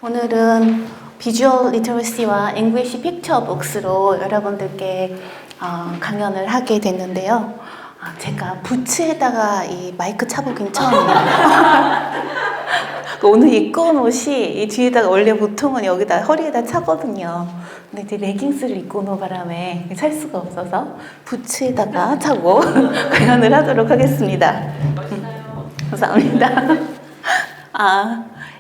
오늘은 비주얼 리터러시와 잉글리시 픽처 북스로 여러분들께 강연을 하게 됐는데요. 제가 부츠에다가 이 마이크 차보긴 처음이에요. 오늘 입고 온 옷이 이 뒤에다가 원래 보통은 여기다 허리에다 차거든요. 근데 이제 레깅스를 입고 온 바람에 살 수가 없어서 부츠에다가 차고 강연을 하도록 하겠습니다. 감사합니다.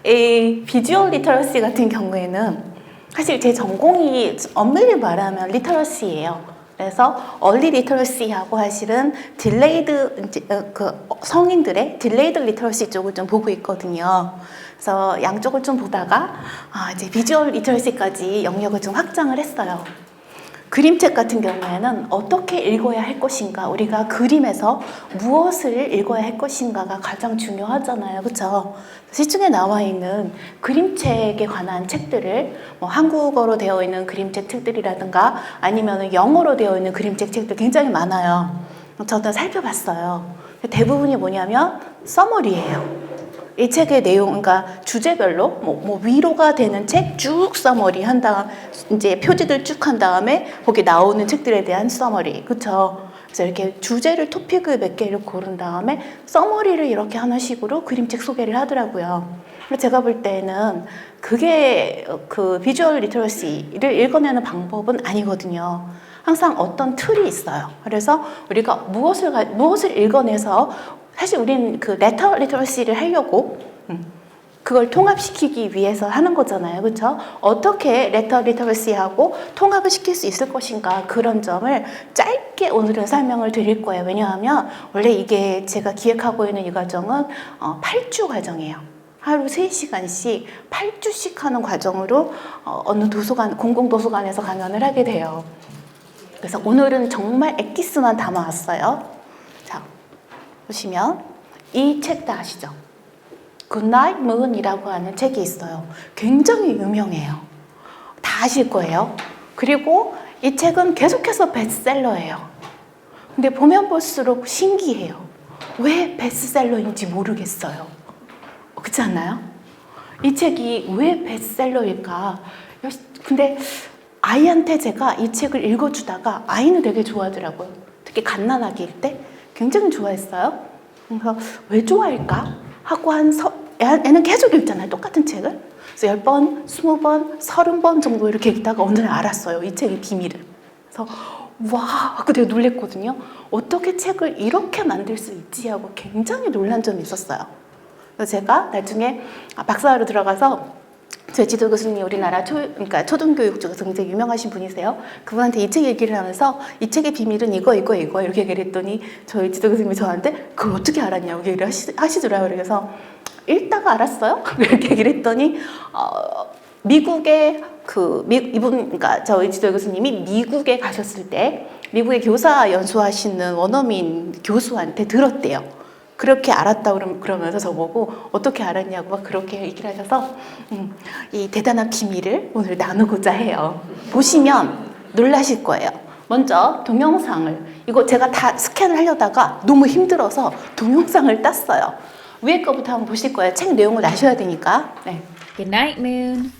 이 비주얼 리터러시 같은 경우에는 사실 제 전공이 엄밀히 말하면 리터러시예요. 그래서 얼리 리터러시하고 사실은 딜레이드 성인들의 딜레이드 리터러시 쪽을 좀 보고 있거든요. 그래서 양쪽을 좀 보다가 이제 비주얼 리터러시까지 영역을 좀 확장을 했어요. 그림책 같은 경우에는 어떻게 읽어야 할 것인가, 우리가 그림에서 무엇을 읽어야 할 것인가가 가장 중요하잖아요. 그렇죠? 시중에 나와 있는 그림책에 관한 책들을 한국어로 되어 있는 그림책 책들이라든가 아니면 영어로 되어 있는 그림책 책들 굉장히 많아요. 저도 살펴봤어요. 대부분이 뭐냐면 서머리예요. 이 책의 내용, 그러니까 주제별로 위로가 되는 책 쭉 서머리 한 다음, 이제 표지들 쭉 한 다음에 거기 나오는 책들에 대한 서머리, 그렇죠? 그래서 이렇게 주제를 토픽을 몇 개를 고른 다음에 서머리를 이렇게 하나씩으로 그림책 소개를 하더라고요. 제가 볼 때는 그게 그 비주얼 리터러시를 읽어내는 방법은 아니거든요. 항상 어떤 틀이 있어요. 그래서 우리가 무엇을 읽어내서 사실 우린 그 레터 리터러시를 하려고 그걸 통합시키기 위해서 하는 거잖아요. 그렇죠? 어떻게 레터 리터러시하고 통합을 시킬 수 있을 것인가, 그런 점을 짧게 오늘은 설명을 드릴 거예요. 왜냐하면 원래 이게 제가 기획하고 있는 이 과정은 8주 과정이에요. 하루 3시간씩 8주씩 하는 과정으로 어느 도서관, 공공도서관에서 강연을 하게 돼요. 그래서 오늘은 정말 엑기스만 담아왔어요. 자, 보시면 이 책 다 아시죠? 굿나잇 문이라고 하는 책이 있어요. 굉장히 유명해요. 다 아실 거예요. 그리고 이 책은 계속해서 베스트셀러예요. 근데 보면 볼수록 신기해요. 왜 베스트셀러인지 모르겠어요. 그렇지 않나요? 이 책이 왜 베스트셀러일까? 근데 아이한테 제가 이 책을 읽어주다가 아이는 되게 좋아하더라고요. 특히 갓난아기일 때 굉장히 좋아했어요. 그래서 왜 좋아할까? 하고 애는 계속 읽잖아요. 똑같은 책을. 그래서 10번, 20번, 30번 정도 이렇게 읽다가 어느 날 알았어요. 이 책의 비밀을. 그래서 와 하고 되게 놀랬거든요. 어떻게 책을 이렇게 만들 수 있지 하고 굉장히 놀란 점이 있었어요. 그래서 제가 나중에 박사로 들어가서 저희 지도 교수님이 우리나라 그러니까 초등교육 쪽에서 굉장히 유명하신 분이세요. 그분한테 이 책 얘기를 하면서 이 책의 비밀은 이거 이렇게 얘기를 했더니 저희 지도 교수님이 저한테 그걸 어떻게 알았냐고 얘기를 하시더라고요. 그래서 읽다가 알았어요. 이렇게 얘기를 했더니 미국의 그러니까 저희 지도 교수님이 미국에 가셨을 때 미국의 교사 연수하시는 원어민 교수한테 들었대요. 그렇게 알았다고 그러면서 저보고 어떻게 알았냐고 막 그렇게 얘기를 하셔서 이 대단한 비밀을 오늘 나누고자 해요. 보시면 놀라실 거예요. 먼저 동영상을, 이거 제가 다 스캔을 하려다가 너무 힘들어서 동영상을 땄어요. 위에 거부터 한번 보실 거예요. 책 내용을 아셔야 되니까. 네. Good night, Moon.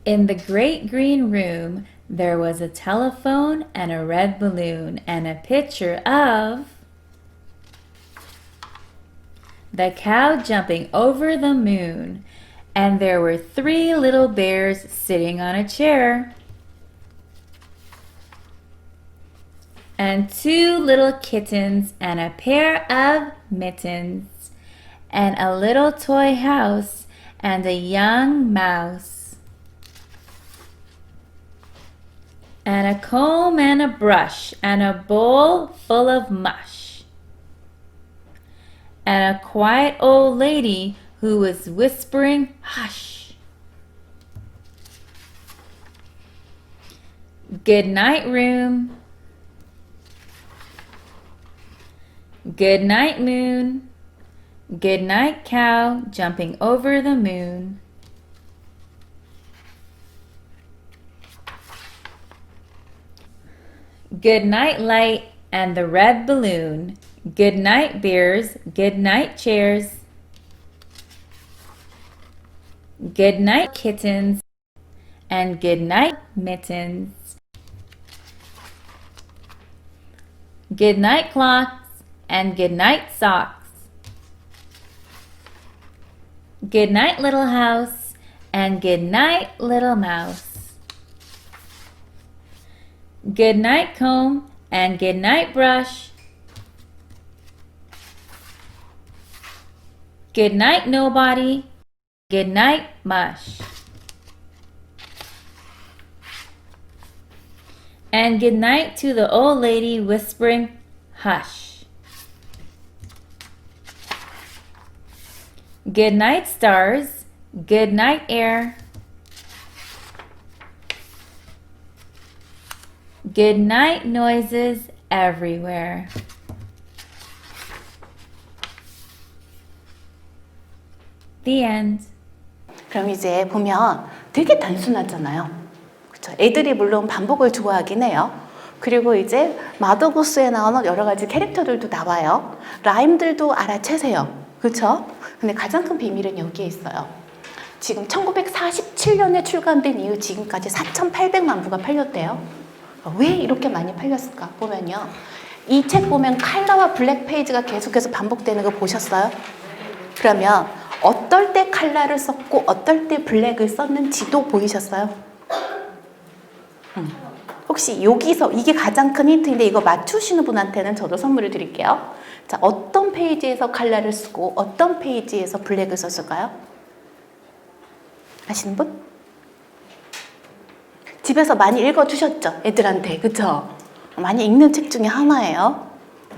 In the great green room, there was a telephone and a red balloon and a picture of the cow jumping over the moon. And there were 3 little bears sitting on a chair. And 2 little kittens and a pair of mittens. And a little toy house and a young mouse. And a comb and a brush and a bowl full of mush. And a quiet old lady who was whispering, hush. Good night, room. Good night, moon. Good night, cow jumping over the moon. Good night, light and the red balloon. Good night, bears. Good night, chairs. Good night, kittens, and good night, mittens. Good night, clocks, and good night, socks. Good night, little house, and good night, little mouse. Good night, comb, and good night, brush. Good night, nobody. Good night, mush. And good night to the old lady whispering, hush. Good night, stars. Good night, air. Good night, noises everywhere. The end. 그럼 이제 보면 되게 단순하잖아요. 그렇죠? 애들이 물론 반복을 좋아하긴 해요. 그리고 이제 마더고스에 나오는 여러 가지 캐릭터들도 나와요. 라임들도 알아채세요. 그렇죠? 근데 가장 큰 비밀은 여기에 있어요. 지금 1947년에 출간된 이후 지금까지 4,800만 부가 팔렸대요. 왜 이렇게 많이 팔렸을까? 보면요. 이 책 보면 컬러와 블랙 페이지가 계속해서 반복되는 거 보셨어요? 그러면 어떨 때 컬러를 썼고 어떨 때 블랙을 썼는지도 보이셨어요? 혹시 여기서 이게 가장 큰 힌트인데 이거 맞추시는 분한테는 저도 선물을 드릴게요. 자, 어떤 페이지에서 컬러를 쓰고 어떤 페이지에서 블랙을 썼을까요? 아시는 분? 집에서 많이 읽어주셨죠? 애들한테. 그쵸? 많이 읽는 책 중에 하나예요.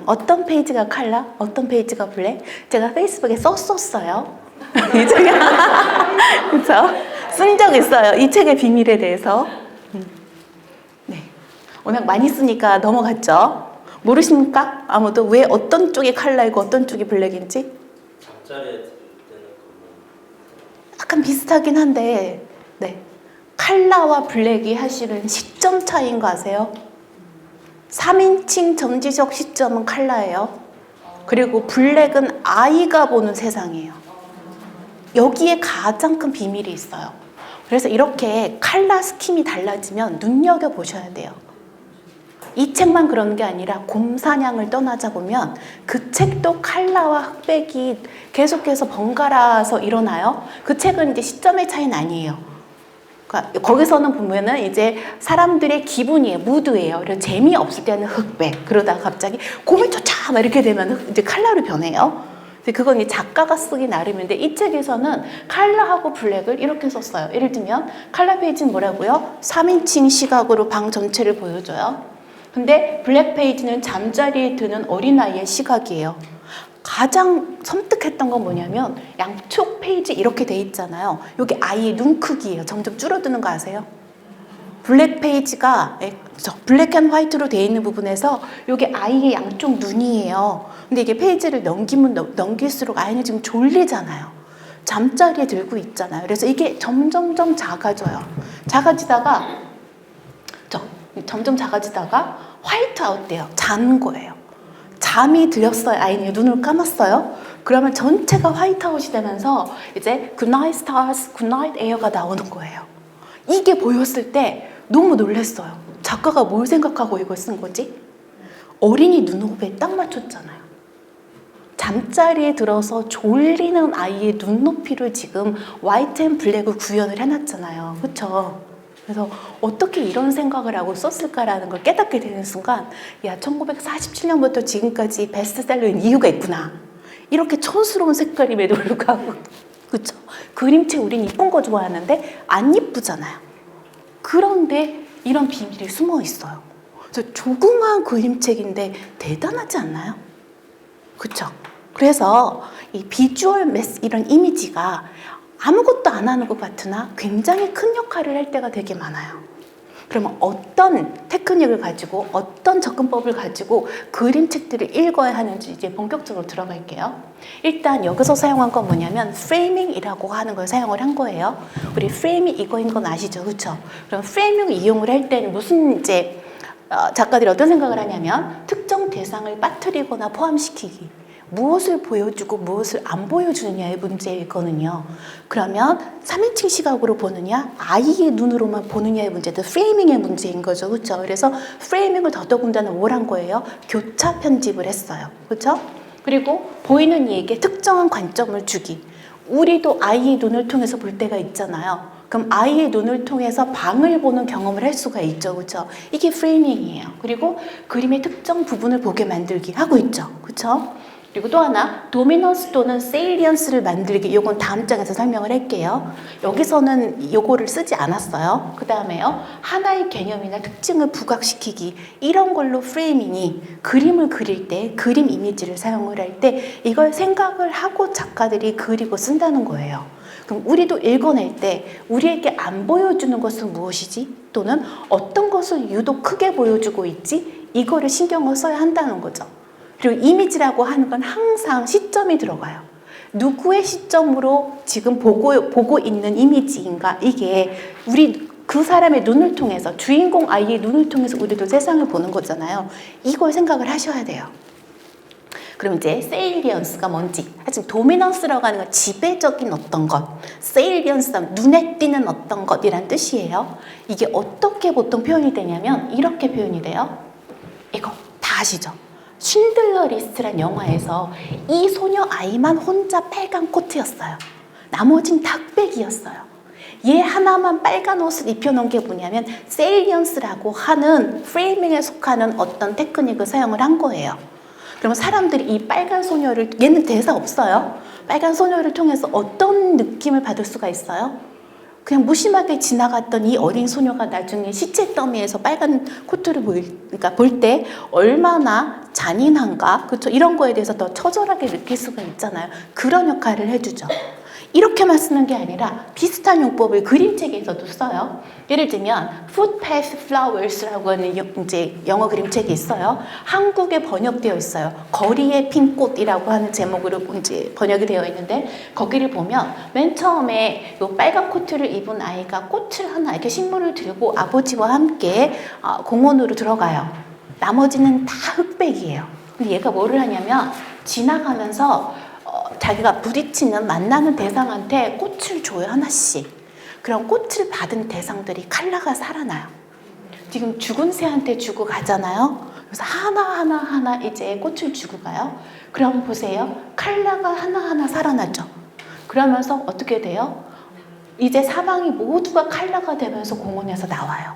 어떤 페이지가 컬러? 어떤 페이지가 블랙? 제가 페이스북에 썼었어요. 이 책에. 그쵸? 쓴 적 있어요. 이 책의 비밀에 대해서. 네. 워낙 많이 쓰니까 넘어갔죠? 모르십니까? 아무도 왜 어떤 쪽이 컬러이고 어떤 쪽이 블랙인지? 잠자리에 들 때는 약간 비슷하긴 한데, 네. 컬러와 블랙이 사실은 시점 차이인 거 아세요? 3인칭 점지적 시점은 컬러예요. 그리고 블랙은 아이가 보는 세상이에요. 여기에 가장 큰 비밀이 있어요. 그래서 이렇게 컬러 스킴이 달라지면 눈여겨보셔야 돼요. 이 책만 그런 게 아니라 곰사냥을 떠나자 보면 그 책도 컬러와 흑백이 계속해서 번갈아서 일어나요. 그 책은 이제 시점의 차이는 아니에요. 그러니까 거기서는 보면은 이제 사람들의 기분이에요. 무드예요. 그래서 재미없을 때는 흑백. 그러다가 갑자기 곰이 쫓아! 막 이렇게 되면 이제 컬러로 변해요. 그건 이제 작가가 쓰기 나름인데 이 책에서는 컬러하고 블랙을 이렇게 썼어요. 예를 들면 컬러 페이지는 뭐라고요? 3인칭 시각으로 방 전체를 보여줘요. 근데 블랙 페이지는 잠자리에 드는 어린아이의 시각이에요. 가장 섬뜩했던 건 뭐냐면 양쪽 페이지 이렇게 돼 있잖아요. 여기 아이의 눈 크기예요. 점점 줄어드는 거 아세요? 블랙 페이지가 블랙 앤 화이트로 돼 있는 부분에서 여기 아이의 양쪽 눈이에요. 근데 이게 페이지를 넘길수록 아이는 지금 졸리잖아요. 잠자리에 들고 있잖아요. 그래서 이게 점점점 작아져요. 점점 작아지다가 화이트 아웃 돼요. 자는 거예요. 잠이 들었어요. 아이는 눈을 감았어요. 그러면 전체가 화이트 아웃이 되면서 이제 굿나잇 스타즈, 굿나잇 에어가 나오는 거예요. 이게 보였을 때 너무 놀랐어요. 작가가 뭘 생각하고 이걸 쓴 거지? 어린이 눈호흡에 딱 맞췄잖아요. 잠자리에 들어서 졸리는 아이의 눈높이를 지금 화이트 앤 블랙으로 구현을 해놨잖아요. 그쵸? 그래서 어떻게 이런 생각을 하고 썼을까라는 걸 깨닫게 되는 순간, 야, 1947년부터 지금까지 베스트셀러인 이유가 있구나. 이렇게 촌스러운 색깔임에도 불구하고, 그쵸? 그림책 우린 이쁜 거 좋아하는데 안 이쁘잖아요. 그런데 이런 비밀이 숨어 있어요. 그래서 조그마한 그림책인데 대단하지 않나요? 그쵸? 그래서 이 비주얼 이런 이미지가 아무것도 안 하는 것 같으나 굉장히 큰 역할을 할 때가 되게 많아요. 그러면 어떤 테크닉을 가지고 어떤 접근법을 가지고 그림책들을 읽어야 하는지 이제 본격적으로 들어갈게요. 일단 여기서 사용한 건 뭐냐면 프레이밍이라고 하는 걸 사용을 한 거예요. 우리 프레임이 이거인 건 아시죠? 그렇죠? 그럼 프레이밍 이용을 할 때는 무슨 작가들이 어떤 생각을 하냐면 특정 대상을 빠뜨리거나 포함시키기. 무엇을 보여주고 무엇을 안 보여주느냐의 문제이거든요. 그러면 3인칭 시각으로 보느냐, 아이의 눈으로만 보느냐의 문제도 프레이밍의 문제인 거죠. 그렇죠? 그래서 프레이밍을 더더군다나 뭘 한 거예요? 교차 편집을 했어요. 그렇죠? 그리고 보이는 이에게 특정한 관점을 주기. 우리도 아이의 눈을 통해서 볼 때가 있잖아요. 그럼 아이의 눈을 통해서 방을 보는 경험을 할 수가 있죠. 그렇죠? 이게 프레이밍이에요. 그리고 그림의 특정 부분을 보게 만들기 하고 있죠. 그렇죠? 그리고 또 하나, 도미넌스 또는 세일리언스를 만들기. 요건 다음 장에서 설명을 할게요. 여기서는 요거를 쓰지 않았어요. 그 다음에요, 하나의 개념이나 특징을 부각시키기. 이런 걸로 프레이밍이 그림을 그릴 때, 그림 이미지를 사용을 할 때 이걸 생각을 하고 작가들이 그리고 쓴다는 거예요. 그럼 우리도 읽어낼 때 우리에게 안 보여주는 것은 무엇이지? 또는 어떤 것을 유독 크게 보여주고 있지? 이거를 신경을 써야 한다는 거죠. 그리고 이미지라고 하는 건 항상 시점이 들어가요. 누구의 시점으로 지금 보고 있는 이미지인가? 이게 우리 그 사람의 눈을 통해서, 주인공 아이의 눈을 통해서 우리도 세상을 보는 거잖아요. 이걸 생각을 하셔야 돼요. 그럼 이제 세일리언스가 뭔지, 하여튼 도미넌스라고 하는 건 지배적인 어떤 것, 세일리언스는 눈에 띄는 어떤 것이란 뜻이에요. 이게 어떻게 보통 표현이 되냐면 이렇게 표현이 돼요. 이거 다 아시죠? 쉰들러 리스트란 영화에서 이 소녀 아이만 혼자 빨간 코트였어요. 나머진 다 흑백이었어요. 얘 하나만 빨간 옷을 입혀놓은 게 뭐냐면 세일리언스라고 하는 프레이밍에 속하는 어떤 테크닉을 사용을 한 거예요. 그러면 사람들이 이 빨간 소녀를, 얘는 대사 없어요. 빨간 소녀를 통해서 어떤 느낌을 받을 수가 있어요? 그냥 무심하게 지나갔던 이 어린 소녀가 나중에 시체 더미에서 빨간 코트를 볼 때 얼마나 잔인한가, 그렇죠? 이런 거에 대해서 더 처절하게 느낄 수가 있잖아요. 그런 역할을 해주죠. 이렇게만 쓰는 게 아니라 비슷한 용법을 그림책에서도 써요. 예를 들면 Footpath Flowers라고 하는 이제 영어 그림책이 있어요. 한국에 번역되어 있어요. 거리의 핀 꽃이라고 하는 제목으로 이제 번역이 되어 있는데, 거기를 보면 맨 처음에 요 빨간 코트를 입은 아이가 꽃을 하나 이렇게 식물을 들고 아버지와 함께 공원으로 들어가요. 나머지는 다 흑백이에요. 근데 얘가 뭐를 하냐면 지나가면서 자기가 부딪히는, 만나는 대상한테 꽃을 줘요, 하나씩. 그럼 꽃을 받은 대상들이 컬러가 살아나요. 지금 죽은 새한테 주고 가잖아요. 그래서 하나하나 이제 꽃을 주고 가요. 그럼 보세요. 컬러가 하나하나 살아나죠. 그러면서 어떻게 돼요? 이제 사방이 모두가 컬러가 되면서 공원에서 나와요.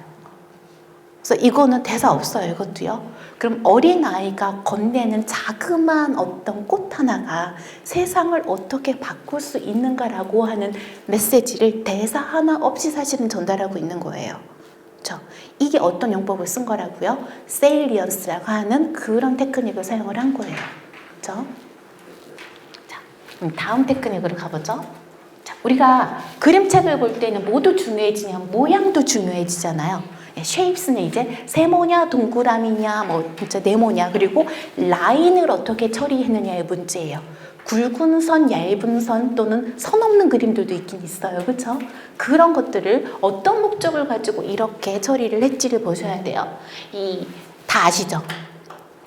그래서 이거는 대사 없어요, 이것도요. 그럼 어린아이가 건네는 자그마한 어떤 꽃 하나가 세상을 어떻게 바꿀 수 있는가라고 하는 메시지를 대사 하나 없이 사실은 전달하고 있는 거예요. 그렇죠? 이게 어떤 용법을 쓴 거라고요? 세일리언스라고 하는 그런 테크닉을 사용을 한 거예요. 그렇죠? 자, 그럼 다음 테크닉으로 가보죠. 자, 우리가 그림책을 볼 때는 뭐도 중요해지냐면 모양도 중요해지잖아요. 쉐입스는 이제 세모냐 동그라미냐 뭐 진짜 네모냐, 그리고 라인을 어떻게 처리했느냐의 문제예요. 굵은 선, 얇은 선 또는 선 없는 그림들도 있긴 있어요. 그렇죠? 그런 것들을 어떤 목적을 가지고 이렇게 처리를 했지를 보셔야 돼요. 다 아시죠?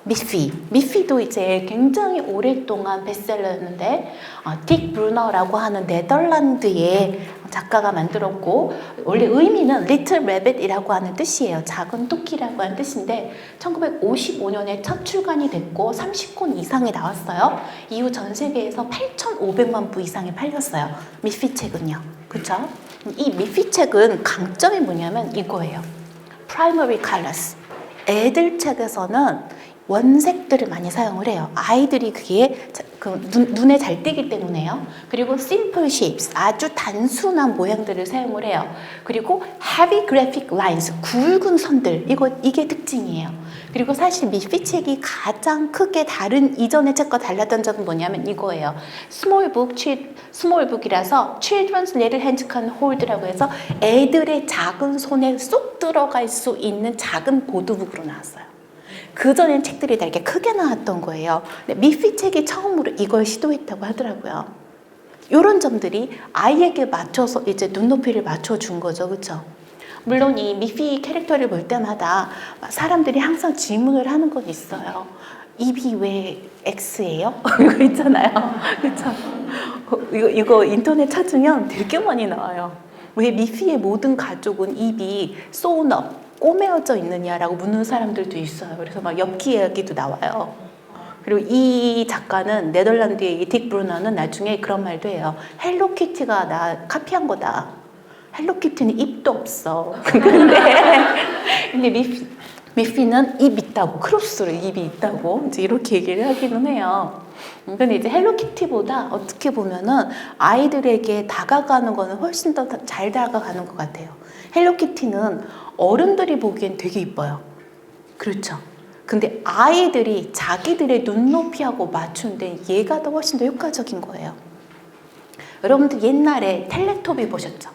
미피도 이제 굉장히 오랫동안 베스트셀러였는데 딕 브루너라고 하는 네덜란드의 작가가 만들었고, 원래 의미는 Little Rabbit이라고 하는 뜻이에요. 작은 토끼라고 하는 뜻인데 1955년에 첫 출간이 됐고 30권 이상이 나왔어요. 이후 전 세계에서 8,500만 부 이상이 팔렸어요. 미피 책은요. 그렇죠? 이 미피 책은 강점이 뭐냐면 이거예요. Primary colors. 애들 책에서는 원색들을 많이 사용을 해요. 아이들이 그게 눈에 잘 띄기 때문에요. 그리고 simple shapes, 아주 단순한 모양들을 사용을 해요. 그리고 heavy graphic lines, 굵은 선들, 이게 특징이에요. 그리고 사실 미피 책이 가장 크게 다른 이전의 책과 달랐던 점은 뭐냐면 이거예요. small book이라서 children's little hands can hold라고 해서 애들의 작은 손에 쏙 들어갈 수 있는 작은 보드북으로 나왔어요. 그전엔 책들이 다 이렇게 크게 나왔던 거예요. 근데 미피 책이 처음으로 이걸 시도했다고 하더라고요. 이런 점들이 아이에게 맞춰서 이제 눈높이를 맞춰준 거죠. 그렇죠? 물론 이 미피 캐릭터를 볼 때마다 사람들이 항상 질문을 하는 건 있어요. 입이 왜 X예요? 이거 있잖아요. 그렇죠? 이거 인터넷 찾으면 되게 많이 나와요. 왜 미피의 모든 가족은 입이 sewn up, 꼬매어져 있느냐라고 묻는 사람들도 있어요. 그래서 막 엽기 이야기도 나와요. 그리고 이 작가는 네덜란드의 이 딕 브루너는 나중에 그런 말도 해요. 헬로키티가 나 카피한 거다. 헬로키티는 입도 없어. 근데 미피는 입 있다고, 크로스로 입이 있다고 이제 이렇게 얘기를 하기는 해요. 근데 이제 헬로키티보다 어떻게 보면은 아이들에게 다가가는 거는 훨씬 더 잘 다가가는 것 같아요. 헬로키티는 어른들이 보기엔 되게 이뻐요. 그렇죠. 근데 아이들이 자기들의 눈높이하고 맞춘 데 얘가 더 훨씬 더 효과적인 거예요. 여러분들 옛날에 텔레토비 보셨죠?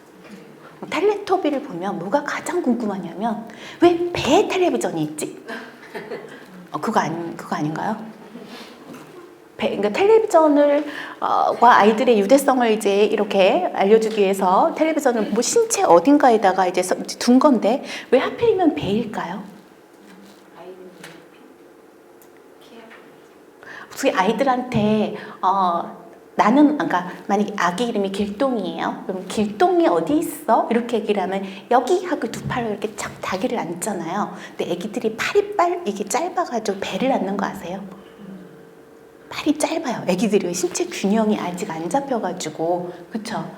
텔레토비를 보면 뭐가 가장 궁금하냐면 왜 배에 텔레비전이 있지? 그거 아닌가요? 그러니까 텔레비전을 과 아이들의 유대성을 이제 이렇게 알려주기 위해서 텔레비전을 뭐 신체 어딘가에다가 이제 둔 건데 왜 하필이면 배일까요? 혹시 아이들한테 나는 그러니까 만약에 아기 이름이 길동이에요. 그럼 길동이 어디 있어? 이렇게 얘기를 하면 여기 하고 두 팔로 이렇게 착 다기를 앉잖아요. 근데 아기들이 이게 짧아가지고 배를 앉는 거 아세요? 팔이 짧아요. 아기들이 신체 균형이 아직 안 잡혀가지고 그쵸?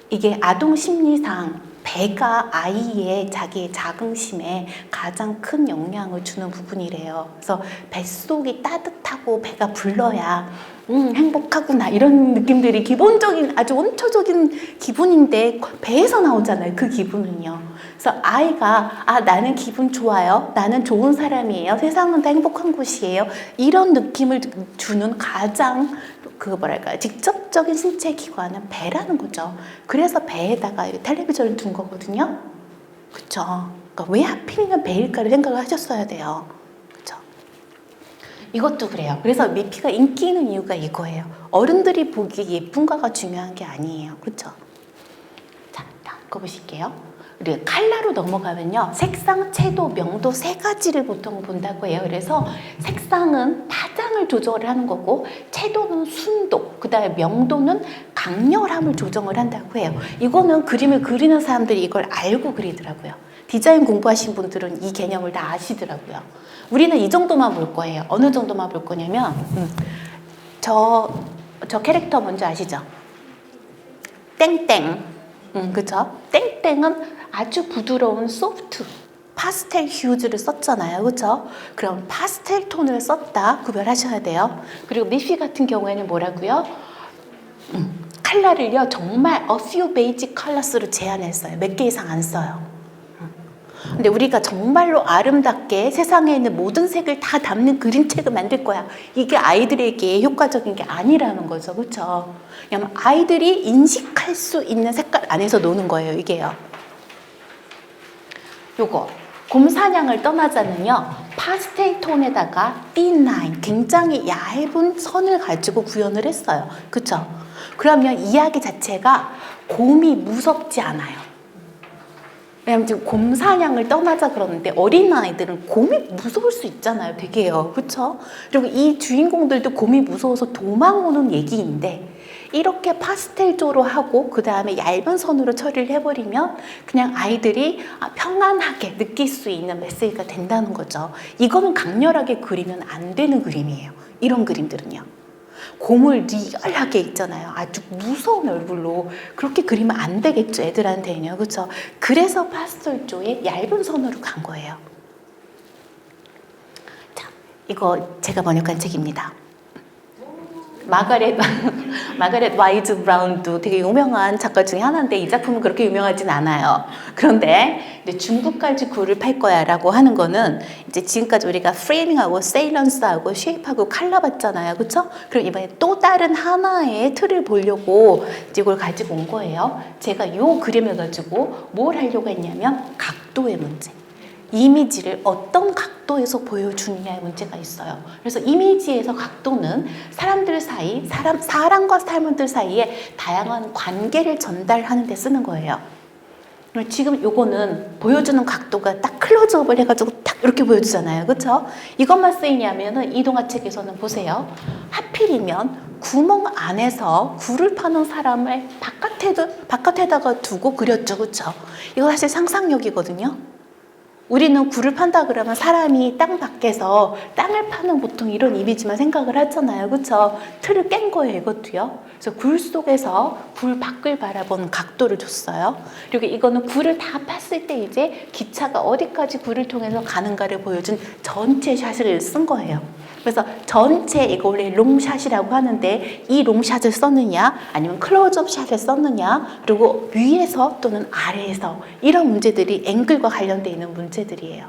이게 아동 심리상 배가 아이의 자기의 자긍심에 가장 큰 영향을 주는 부분이래요. 그래서 뱃속이 따뜻하고 배가 불러야 행복하구나 이런 느낌들이 기본적인 아주 원초적인 기분인데 배에서 나오잖아요. 그 기분은요. 그래서 아이가 나는 기분 좋아요. 나는 좋은 사람이에요. 세상은 다 행복한 곳이에요. 이런 느낌을 주는 가장 직접적인 신체 기관은 배라는 거죠. 그래서 배에다가 텔레비전을 둔 거거든요. 그쵸? 그러니까 왜 하필이면 배일까를 생각을 하셨어야 돼요. 그쵸? 이것도 그래요. 그래서 미피가 인기 있는 이유가 이거예요. 어른들이 보기에 예쁜가가 중요한 게 아니에요. 그쵸? 자, 다음 거 보실게요. 우리 컬러로 넘어가면요. 색상, 채도, 명도 세 가지를 보통 본다고 해요. 그래서 색상은 파장을 조절을 하는 거고 채도는 순도, 그 다음에 명도는 강렬함을 조정을 한다고 해요. 이거는 그림을 그리는 사람들이 이걸 알고 그리더라고요. 디자인 공부하신 분들은 이 개념을 다 아시더라고요. 우리는 이 정도만 볼 거예요. 어느 정도만 볼 거냐면 저 캐릭터 뭔지 아시죠? 땡땡. 그죠? 땡땡은 아주 부드러운 소프트 파스텔 휴즈를 썼잖아요. 그렇죠? 그럼 파스텔 톤을 썼다 구별하셔야 돼요. 그리고 미피 같은 경우에는 뭐라고요? 컬러를요 정말 a few basic colors로 제한했어요. 몇 개 이상 안 써요. 근데 우리가 정말로 아름답게 세상에 있는 모든 색을 다 담는 그림책을 만들 거야. 이게 아이들에게 효과적인 게 아니라는 거죠. 그렇죠? 왜냐면 아이들이 인식할 수 있는 색깔 안에서 노는 거예요. 이게요. 요거 곰사냥을 떠나자는요. 파스텔 톤에다가 틴 라인, 굉장히 얇은 선을 가지고 구현을 했어요. 그렇죠? 그러면 이야기 자체가 곰이 무섭지 않아요. 왜냐면 지금 곰 사냥을 떠나자 그러는데 어린아이들은 곰이 무서울 수 있잖아요. 되게요. 그렇죠? 그리고 이 주인공들도 곰이 무서워서 도망오는 얘기인데 이렇게 파스텔조로 하고 그 다음에 얇은 선으로 처리를 해버리면 그냥 아이들이 평안하게 느낄 수 있는 메시지가 된다는 거죠. 이거는 강렬하게 그리면 안 되는 그림이에요. 이런 그림들은요. 곰을 리얼하게 있잖아요. 아주 무서운 얼굴로 그렇게 그리면 안 되겠죠. 애들한테는요. 그렇죠? 그래서 파스텔조에 얇은 선으로 간 거예요. 자, 이거 제가 번역한 책입니다. 마가렛 와이즈 브라운도 되게 유명한 작가 중에 하나인데 이 작품은 그렇게 유명하진 않아요. 그런데 이제 중국까지 굴을 팔 거야라고 하는 거는 이제 지금까지 우리가 프레이밍하고 세일런스하고 쉐입하고 칼라 봤잖아요. 그렇죠? 그럼 이번에 또 다른 하나의 틀을 보려고 이걸 가지고 온 거예요. 제가 요 그림을 가지고 뭘 하려고 했냐면 각도의 문제. 이미지를 어떤 각도에서 보여주느냐의 문제가 있어요. 그래서 이미지에서 각도는 사람들 사이, 사람과 사람들 사이에 다양한 관계를 전달하는 데 쓰는 거예요. 지금 요거는 보여주는 각도가 딱 클로즈업을 해가지고 딱 이렇게 보여주잖아요. 그쵸? 이것만 쓰이냐면은 이 동화책에서는 보세요. 하필이면 구멍 안에서 굴을 파는 사람을 바깥에다가 두고 그렸죠. 그쵸? 이거 사실 상상력이거든요. 우리는 굴을 판다 그러면 사람이 땅 밖에서 땅을 파는 보통 이런 이미지만 생각을 하잖아요. 그쵸? 틀을 깬 거예요, 이것도요. 그래서 굴 속에서 굴 밖을 바라보는 각도를 줬어요. 그리고 이거는 굴을 다 팠을 때 이제 기차가 어디까지 굴을 통해서 가는가를 보여준 전체 샷을 쓴 거예요. 그래서 전체 이거 원래 롱샷이라고 하는데 이 롱샷을 썼느냐 아니면 클로즈업 샷을 썼느냐 그리고 위에서 또는 아래에서 이런 문제들이 앵글과 관련되어 있는 문제들이에요.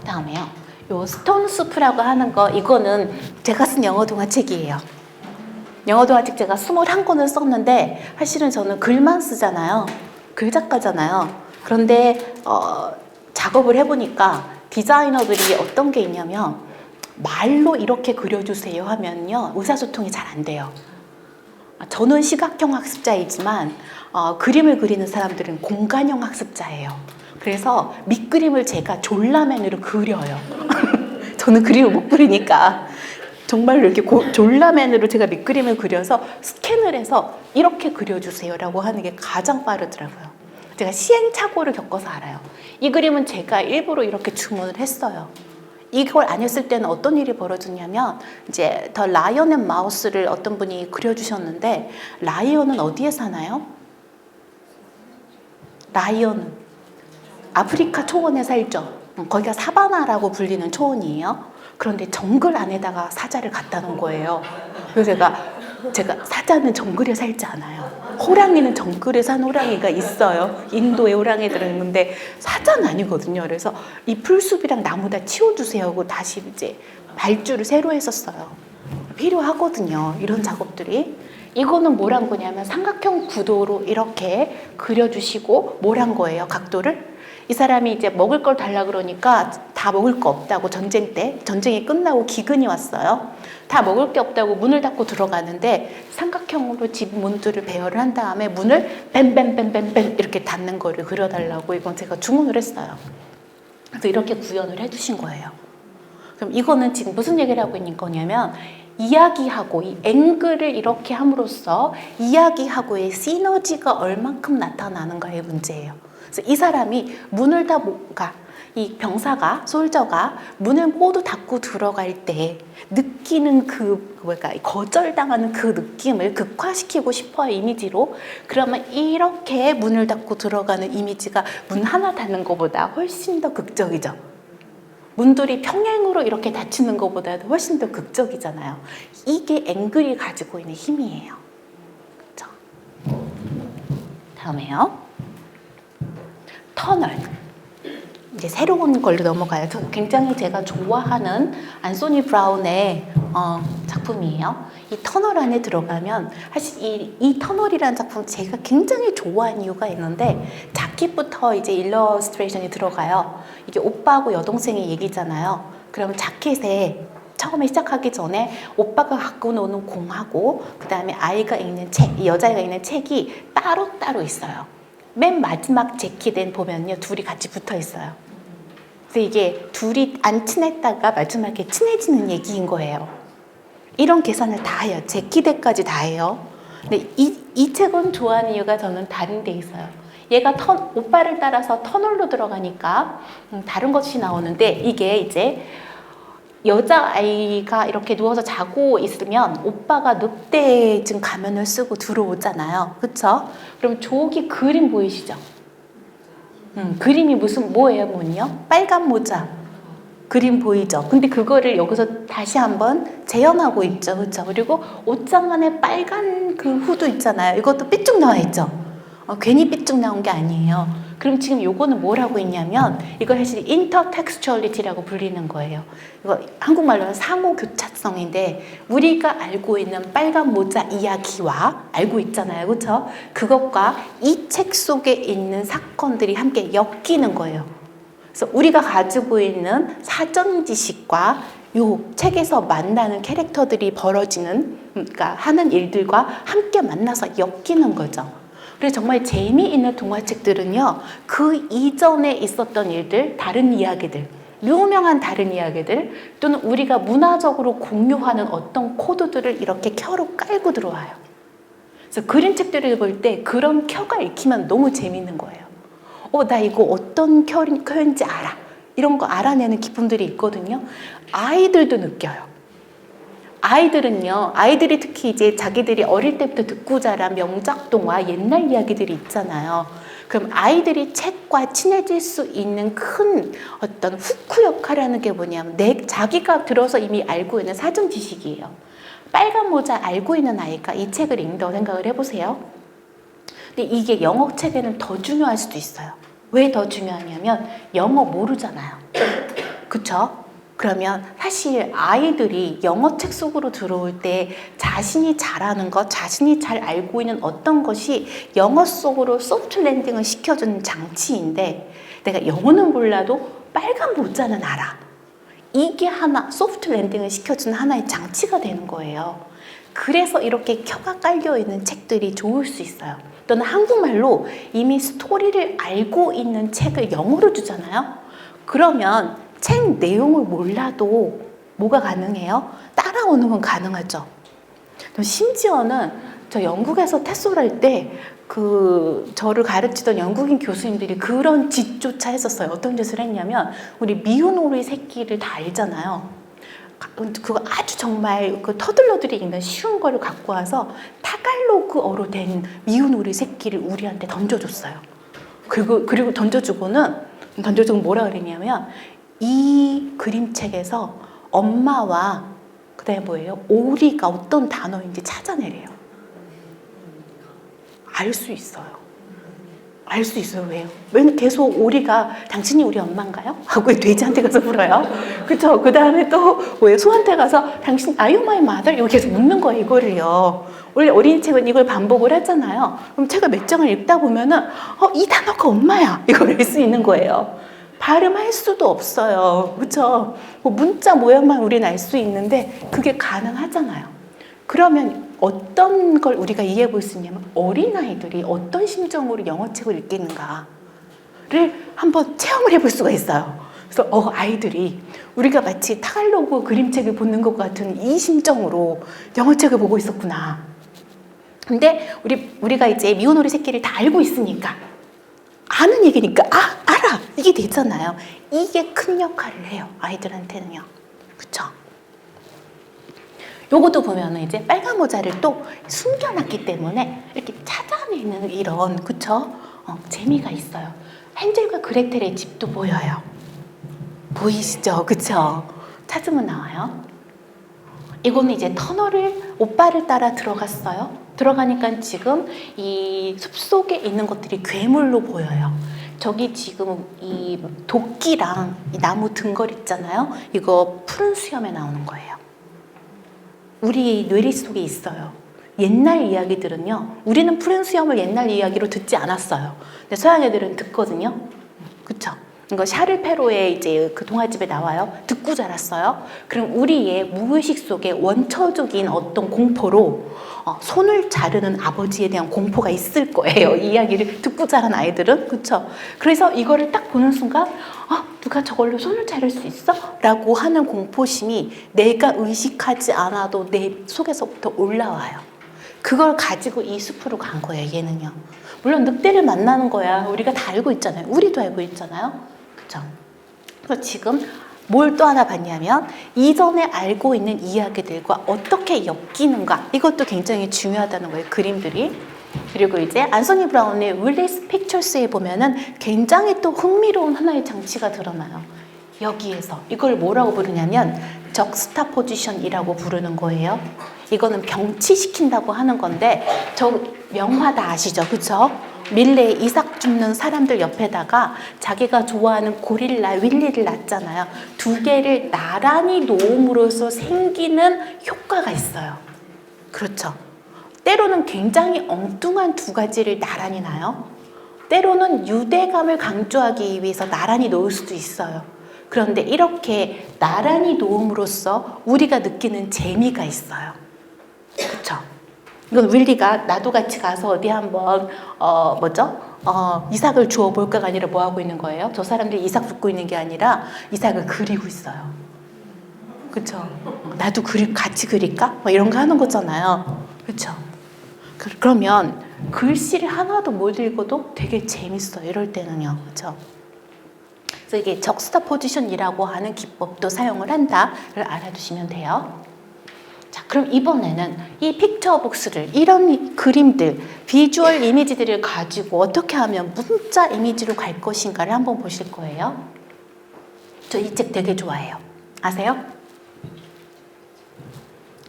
다음에요. 요 스톤 수프라고 하는 거 이거는 제가 쓴 영어 동화책이에요. 영어 동화책 제가 21권을 썼는데 사실은 저는 글만 쓰잖아요. 글 작가잖아요. 그런데 작업을 해보니까 디자이너들이 어떤 게 있냐면 말로 이렇게 그려주세요 하면요 의사소통이 잘 안 돼요. 저는 시각형 학습자이지만 그림을 그리는 사람들은 공간형 학습자예요. 그래서 밑그림을 제가 졸라맨으로 그려요. 저는 그림을 못 그리니까 정말로 이렇게 졸라맨으로 제가 밑그림을 그려서 스캔을 해서 이렇게 그려주세요 라고 하는 게 가장 빠르더라고요. 제가 시행착오를 겪어서 알아요. 이 그림은 제가 일부러 이렇게 주문을 했어요. 이걸 안 했을 때는 어떤 일이 벌어졌냐면 이제 더 라이언 앤 마우스를 어떤 분이 그려주셨는데 라이언은 어디에 사나요? 라이언은 아프리카 초원에 살죠. 거기가 사바나라고 불리는 초원이에요. 그런데 정글 안에다가 사자를 갖다 놓은 거예요. 그래서 제가 사자는 정글에 살지 않아요. 호랑이는 정글에 산 호랑이가 있어요. 인도의 호랑이들은 있는데 사자는 아니거든요. 그래서 이 풀숲이랑 나무 다 치워주세요 하고 다시 이제 발주를 새로 했었어요. 필요하거든요. 이런 작업들이. 이거는 뭘 한 거냐면 삼각형 구도로 이렇게 그려주시고 뭘 한 거예요. 각도를. 이 사람이 이제 먹을 걸 달라 그러니까 다 먹을 거 없다고 전쟁이 끝나고 기근이 왔어요. 다 먹을 게 없다고 문을 닫고 들어가는데 삼각형으로 집 문들을 배열을 한 다음에 문을 뱀뱀뱀뱀뱀 이렇게 닫는 거를 그려달라고 이건 제가 주문을 했어요. 그래서 이렇게 구현을 해주신 거예요. 그럼 이거는 지금 무슨 얘기를 하고 있는 거냐면 이야기하고 이 앵글을 이렇게 함으로써 이야기하고의 시너지가 얼만큼 나타나는가의 문제예요. 그래서 이 사람이 문을 다 이 병사가 솔저가 문을 모두 닫고 들어갈 때 느끼는 거절당하는 그 느낌을 극화시키고 싶어요, 이미지로. 그러면 이렇게 문을 닫고 들어가는 이미지가 문 하나 닫는 것보다 훨씬 더 극적이죠. 문들이 평행으로 이렇게 닫히는 것보다도 훨씬 더 극적이잖아요. 이게 앵글이 가지고 있는 힘이에요. 그렇죠? 다음에요. 터널. 이제 새로운 걸로 넘어가요. 굉장히 제가 좋아하는 안소니 브라운의 작품이에요. 이 터널 안에 들어가면 사실 이 터널이라는 작품 제가 굉장히 좋아하는 이유가 있는데 자켓부터 이제 일러스트레이션이 들어가요. 이게 오빠하고 여동생의 얘기잖아요. 그럼 자켓에 처음에 시작하기 전에 오빠가 갖고 노는 공하고 그 다음에 아이가 읽는 책, 이 여자애가 읽는 책이 따로따로 있어요. 맨 마지막 재킷엔 보면요 둘이 같이 붙어 있어요. 그래서 이게 둘이 안 친했다가 마지막에 친해지는 얘기인 거예요. 이런 계산을 다 해요. 재킷에까지 다 해요. 근데 이 책은 좋아하는 이유가 저는 다른 데 있어요. 얘가 오빠를 따라서 터널로 들어가니까 다른 것이 나오는데 이게 이제 여자아이가 이렇게 누워서 자고 있으면 오빠가 늑대증 가면을 쓰고 들어오잖아요. 그쵸? 그럼 저기 그림 보이시죠? 그림이 뭐예요, 뭐요? 빨간 모자. 그림 보이죠? 근데 그거를 여기서 다시 한번 재현하고 있죠. 그쵸? 그리고 옷장 안에 빨간 그 후드 있잖아요. 이것도 삐쭉 나와 있죠? 괜히 삐쭉 나온 게 아니에요. 그럼 지금 요거는 뭘 하고 있냐면 이거 사실 인터텍스추얼리티라고 불리는 거예요. 이거 한국말로는 상호 교차성인데 우리가 알고 있는 빨간 모자 이야기와 알고 있잖아요. 그렇죠? 그것과 이 책 속에 있는 사건들이 함께 엮이는 거예요. 그래서 우리가 가지고 있는 사전 지식과 요 책에서 만나는 캐릭터들이 벌어지는 그러니까 하는 일들과 함께 만나서 엮이는 거죠. 그래서 정말 재미있는 동화책들은요, 그 이전에 있었던 일들, 다른 이야기들, 유명한 다른 이야기들, 또는 우리가 문화적으로 공유하는 어떤 코드들을 이렇게 켜로 깔고 들어와요. 그래서 그림책들을 볼 때 그런 켜가 읽히면 너무 재미있는 거예요. 나 이거 어떤 켜인지 알아. 이런 거 알아내는 기쁨들이 있거든요. 아이들도 느껴요. 아이들이 특히 이제 자기들이 어릴 때부터 듣고 자란 명작 동화, 옛날 이야기들이 있잖아요. 그럼 아이들이 책과 친해질 수 있는 큰 어떤 후크 역할을 하는 게 뭐냐면 자기가 들어서 이미 알고 있는 사전 지식이에요. 빨간 모자 알고 있는 아이가 이 책을 읽는다고 생각을 해보세요. 근데 이게 영어 책에는 더 중요할 수도 있어요. 왜 더 중요하냐면 영어 모르잖아요. 그쵸? 그러면 사실 아이들이 영어 책 속으로 들어올 때 자신이 잘하는 것, 자신이 잘 알고 있는 어떤 것이 영어 속으로 소프트 랜딩을 시켜주는 장치인데, 내가 영어는 몰라도 빨간 모자는 알아. 이게 하나 소프트 랜딩을 시켜주는 하나의 장치가 되는 거예요. 그래서 이렇게 켜가 깔려 있는 책들이 좋을 수 있어요. 또는 한국말로 이미 스토리를 알고 있는 책을 영어로 주잖아요. 그러면 책 내용을 몰라도 뭐가 가능해요? 따라오는 건 가능하죠. 심지어는 저 영국에서 테솔할 때 저를 가르치던 영국인 교수님들이 그런 짓조차 했었어요. 어떤 짓을 했냐면, 우리 미운 오리 새끼를 다 알잖아요. 그거 아주 정말 터들러들이 읽는 쉬운 거를 갖고 와서 타갈로그어로 된 미운 오리 새끼를 우리한테 던져줬어요. 그리고 던져주고는 뭐라 그랬냐면, 이 그림책에서 엄마와 그다음에 뭐예요? 오리가 어떤 단어인지 찾아내래요. 알 수 있어요. 알 수 있어요. 왜요? 왜냐면 계속 오리가 당신이 우리 엄마인가요? 하고 돼지한테 가서 물어요. 그쵸? 그 다음에 또 뭐예요? 소한테 가서 당신 Are you my mother? 이거 계속 묻는 거예요. 이거를요. 원래 어린이책은 이걸 반복을 하잖아요. 그럼 책을 몇 장을 읽다 보면은 이 단어가 엄마야. 이걸 알 수 있는 거예요. 발음할 수도 없어요. 그쵸? 문자 모양만 우리는 알 수 있는데 그게 가능하잖아요. 그러면 어떤 걸 우리가 이해해 볼 수 있냐면, 어린아이들이 어떤 심정으로 영어책을 읽겠는가를 한번 체험을 해볼 수가 있어요. 그래서 아이들이 우리가 마치 타갈로그 그림책을 보는 것 같은 이 심정으로 영어책을 보고 있었구나. 근데 우리가 이제 미운 오리 새끼를 다 알고 있으니까, 아는 얘기니까 알아! 이게 되잖아요. 이게 큰 역할을 해요. 아이들한테는요. 그쵸? 요것도 보면은 이제 빨간 모자를 또 숨겨놨기 때문에 이렇게 찾아내는 이런, 그쵸? 재미가 있어요. 헨젤과 그레텔의 집도 보여요. 보이시죠? 그쵸? 찾으면 나와요. 이거는 이제 터널을 오빠를 따라 들어갔어요. 들어가니까 지금 이 숲속에 있는 것들이 괴물로 보여요. 저기 지금 이 도끼랑 이 나무 등걸 있잖아요. 이거 푸른 수염에 나오는 거예요. 우리 뇌리 속에 있어요. 옛날 이야기들은요, 우리는 푸른 수염을 옛날 이야기로 듣지 않았어요. 근데 서양 애들은 듣거든요. 그쵸? 이거 샤를 페로의 이제 그 동화집에 나와요. 듣고 자랐어요. 그럼 우리의 무의식 속에 원초적인 어떤 공포로 손을 자르는 아버지에 대한 공포가 있을 거예요. 이 이야기를 듣고 자란 아이들은. 그쵸? 그래서 이거를 딱 보는 순간 누가 저걸로 손을 자를 수 있어? 라고 하는 공포심이 내가 의식하지 않아도 내 속에서부터 올라와요. 그걸 가지고 이 숲으로 간 거예요. 얘는요. 물론 늑대를 만나는 거야 우리가 다 알고 있잖아요. 우리도 알고 있잖아요. 그쵸? 그래서 지금 뭘 또 하나 봤냐면, 이전에 알고 있는 이야기들과 어떻게 엮이는가, 이것도 굉장히 중요하다는 거예요. 그림들이. 그리고 이제 안소니 브라운의 윌리스 픽처스에 보면은 굉장히 또 흥미로운 하나의 장치가 드러나요. 여기에서 이걸 뭐라고 부르냐면 적스타포지션이라고 부르는 거예요. 이거는 병치시킨다고 하는 건데, 저 명화 다 아시죠? 그쵸? 밀레 이삭 줍는 사람들 옆에다가 자기가 좋아하는 고릴라 윌리를 놨잖아요. 두 개를 나란히 놓음으로써 생기는 효과가 있어요. 그렇죠? 때로는 굉장히 엉뚱한 두 가지를 나란히 놔요. 때로는 유대감을 강조하기 위해서 나란히 놓을 수도 있어요. 그런데 이렇게 나란히 놓음으로써 우리가 느끼는 재미가 있어요. 그렇죠? 이건 윌리가 나도 같이 가서 어디 한번 이삭을 주워 볼까가 아니라 뭐 하고 있는 거예요? 저 사람들이 이삭 줍고 있는 게 아니라 이삭을 그리고 있어요. 그쵸? 나도 같이 그릴까? 뭐 이런 거 하는 거잖아요. 그쵸? 그러면 글씨를 하나도 못 읽어도 되게 재밌어요. 이럴 때는요. 그쵸? 그래서 이게 적스타포지션이라고 하는 기법도 사용을 한다를 알아두시면 돼요. 자, 그럼 이번에는 이 픽처북스를, 이런 그림들, 비주얼 이미지들을 가지고 어떻게 하면 문자 이미지로 갈 것인가를 한번 보실 거예요. 저 이 책 되게 좋아해요. 아세요?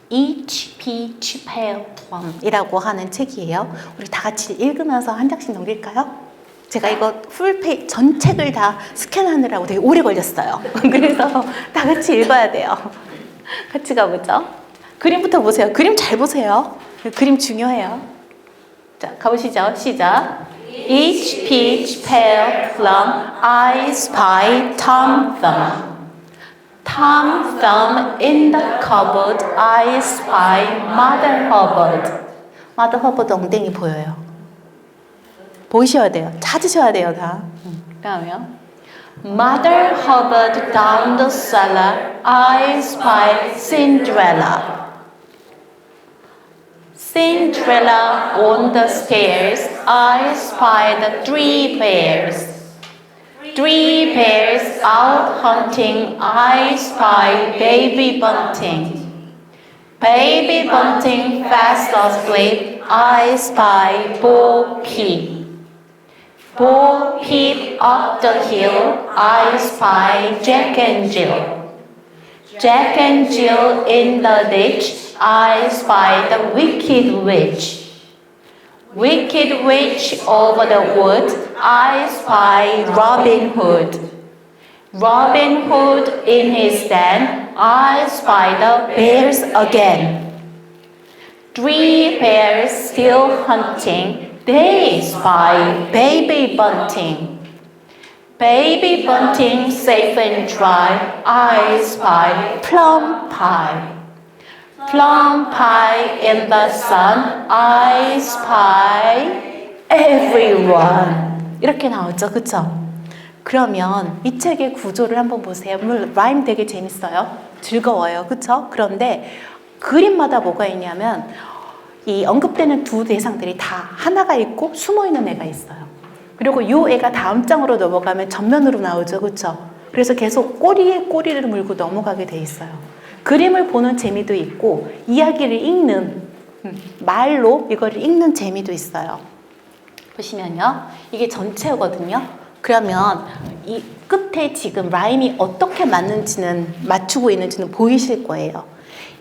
H.P. Chappell이라고 하는 책이에요. 우리 다 같이 읽으면서 한 장씩 넘길까요? 제가 이거 풀페이지 전 책을 다 스캔하느라고 되게 오래 걸렸어요. 그래서 다 같이 읽어야 돼요. 같이 가보죠. 그림부터 보세요. 그림 잘 보세요. 그림 중요해요. 자, 가보시죠. 시작. Each peach pale plum, I spy Tom Thumb. Tom Thumb in the cupboard, I spy Mother Hubbard. Mother Hubbard 엉덩이 보여요. 보이셔야 돼요. 찾으셔야 돼요, 다. 그다음에요. Mother Hubbard down the cellar, I spy Cinderella. Cinderella on the stairs, I spy the three bears. Three bears out hunting, I spy Baby Bunting. Baby Bunting fast asleep, I spy Bo Peep. Bo Peep up the hill, I spy Jack and Jill. Jack and Jill in the ditch, I spy the wicked witch. Wicked witch over the wood, I spy Robin Hood. Robin Hood in his den, I spy the bears again. Three bears still hunting, they spy Baby Bunting. Baby Bunting safe and dry, I spy Plum Pie. Plum pie in the sun, I spy everyone. 이렇게 나오죠, 그쵸? 그러면 이 책의 구조를 한번 보세요. 물론 라임 되게 재밌어요. 즐거워요, 그쵸? 그런데 그림마다 뭐가 있냐면 이 언급되는 두 대상들이 다 하나가 있고 숨어있는 애가 있어요. 그리고 이 애가 다음 장으로 넘어가면 전면으로 나오죠, 그쵸? 그래서 계속 꼬리에 꼬리를 물고 넘어가게 돼 있어요. 그림을 보는 재미도 있고 이야기를 읽는 말로 이거를 읽는 재미도 있어요. 보시면요. 이게 전체거든요. 그러면 이 끝에 지금 라임이 어떻게 맞추고 있는지는 보이실 거예요.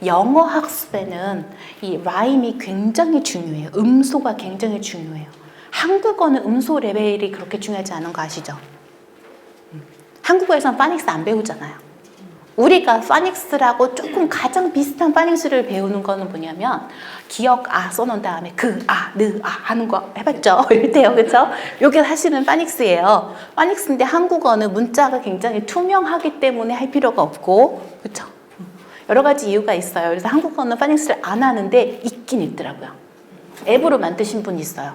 영어 학습에는 이 라임이 굉장히 중요해요. 음소가 굉장히 중요해요. 한국어는 음소 레벨이 그렇게 중요하지 않은 거 아시죠? 한국어에서는 파닉스 안 배우잖아요. 우리가 파닉스라고 조금 가장 비슷한 파닉스를 배우는 거는 뭐냐면 기억 써놓은 다음에 하는 거 해봤죠? 이럴 때요, 그쵸? 요게 사실은 파닉스예요. 파닉스인데 한국어는 문자가 굉장히 투명하기 때문에 할 필요가 없고, 그쵸? 여러 가지 이유가 있어요. 그래서 한국어는 파닉스를 안 하는데 있긴 있더라고요. 앱으로 만드신 분이 있어요.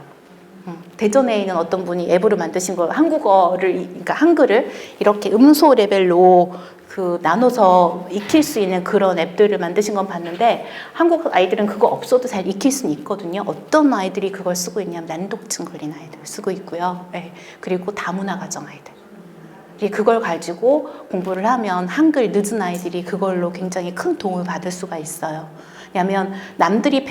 대전에 있는 어떤 분이 앱으로 만드신 거, 그러니까 한글을 이렇게 음소 레벨로 나눠서 익힐 수 있는 그런 앱들을 만드신 건 봤는데 한국 아이들은 그거 없어도 잘 익힐 수는 있거든요. 어떤 아이들이 그걸 쓰고 있냐면 난독증 걸린 아이들 쓰고 있고요. 네. 그리고 다문화 가정 아이들. 그걸 가지고 공부를 하면 한글 늦은 아이들이 그걸로 굉장히 큰 도움을 받을 수가 있어요. 왜냐하면 남들이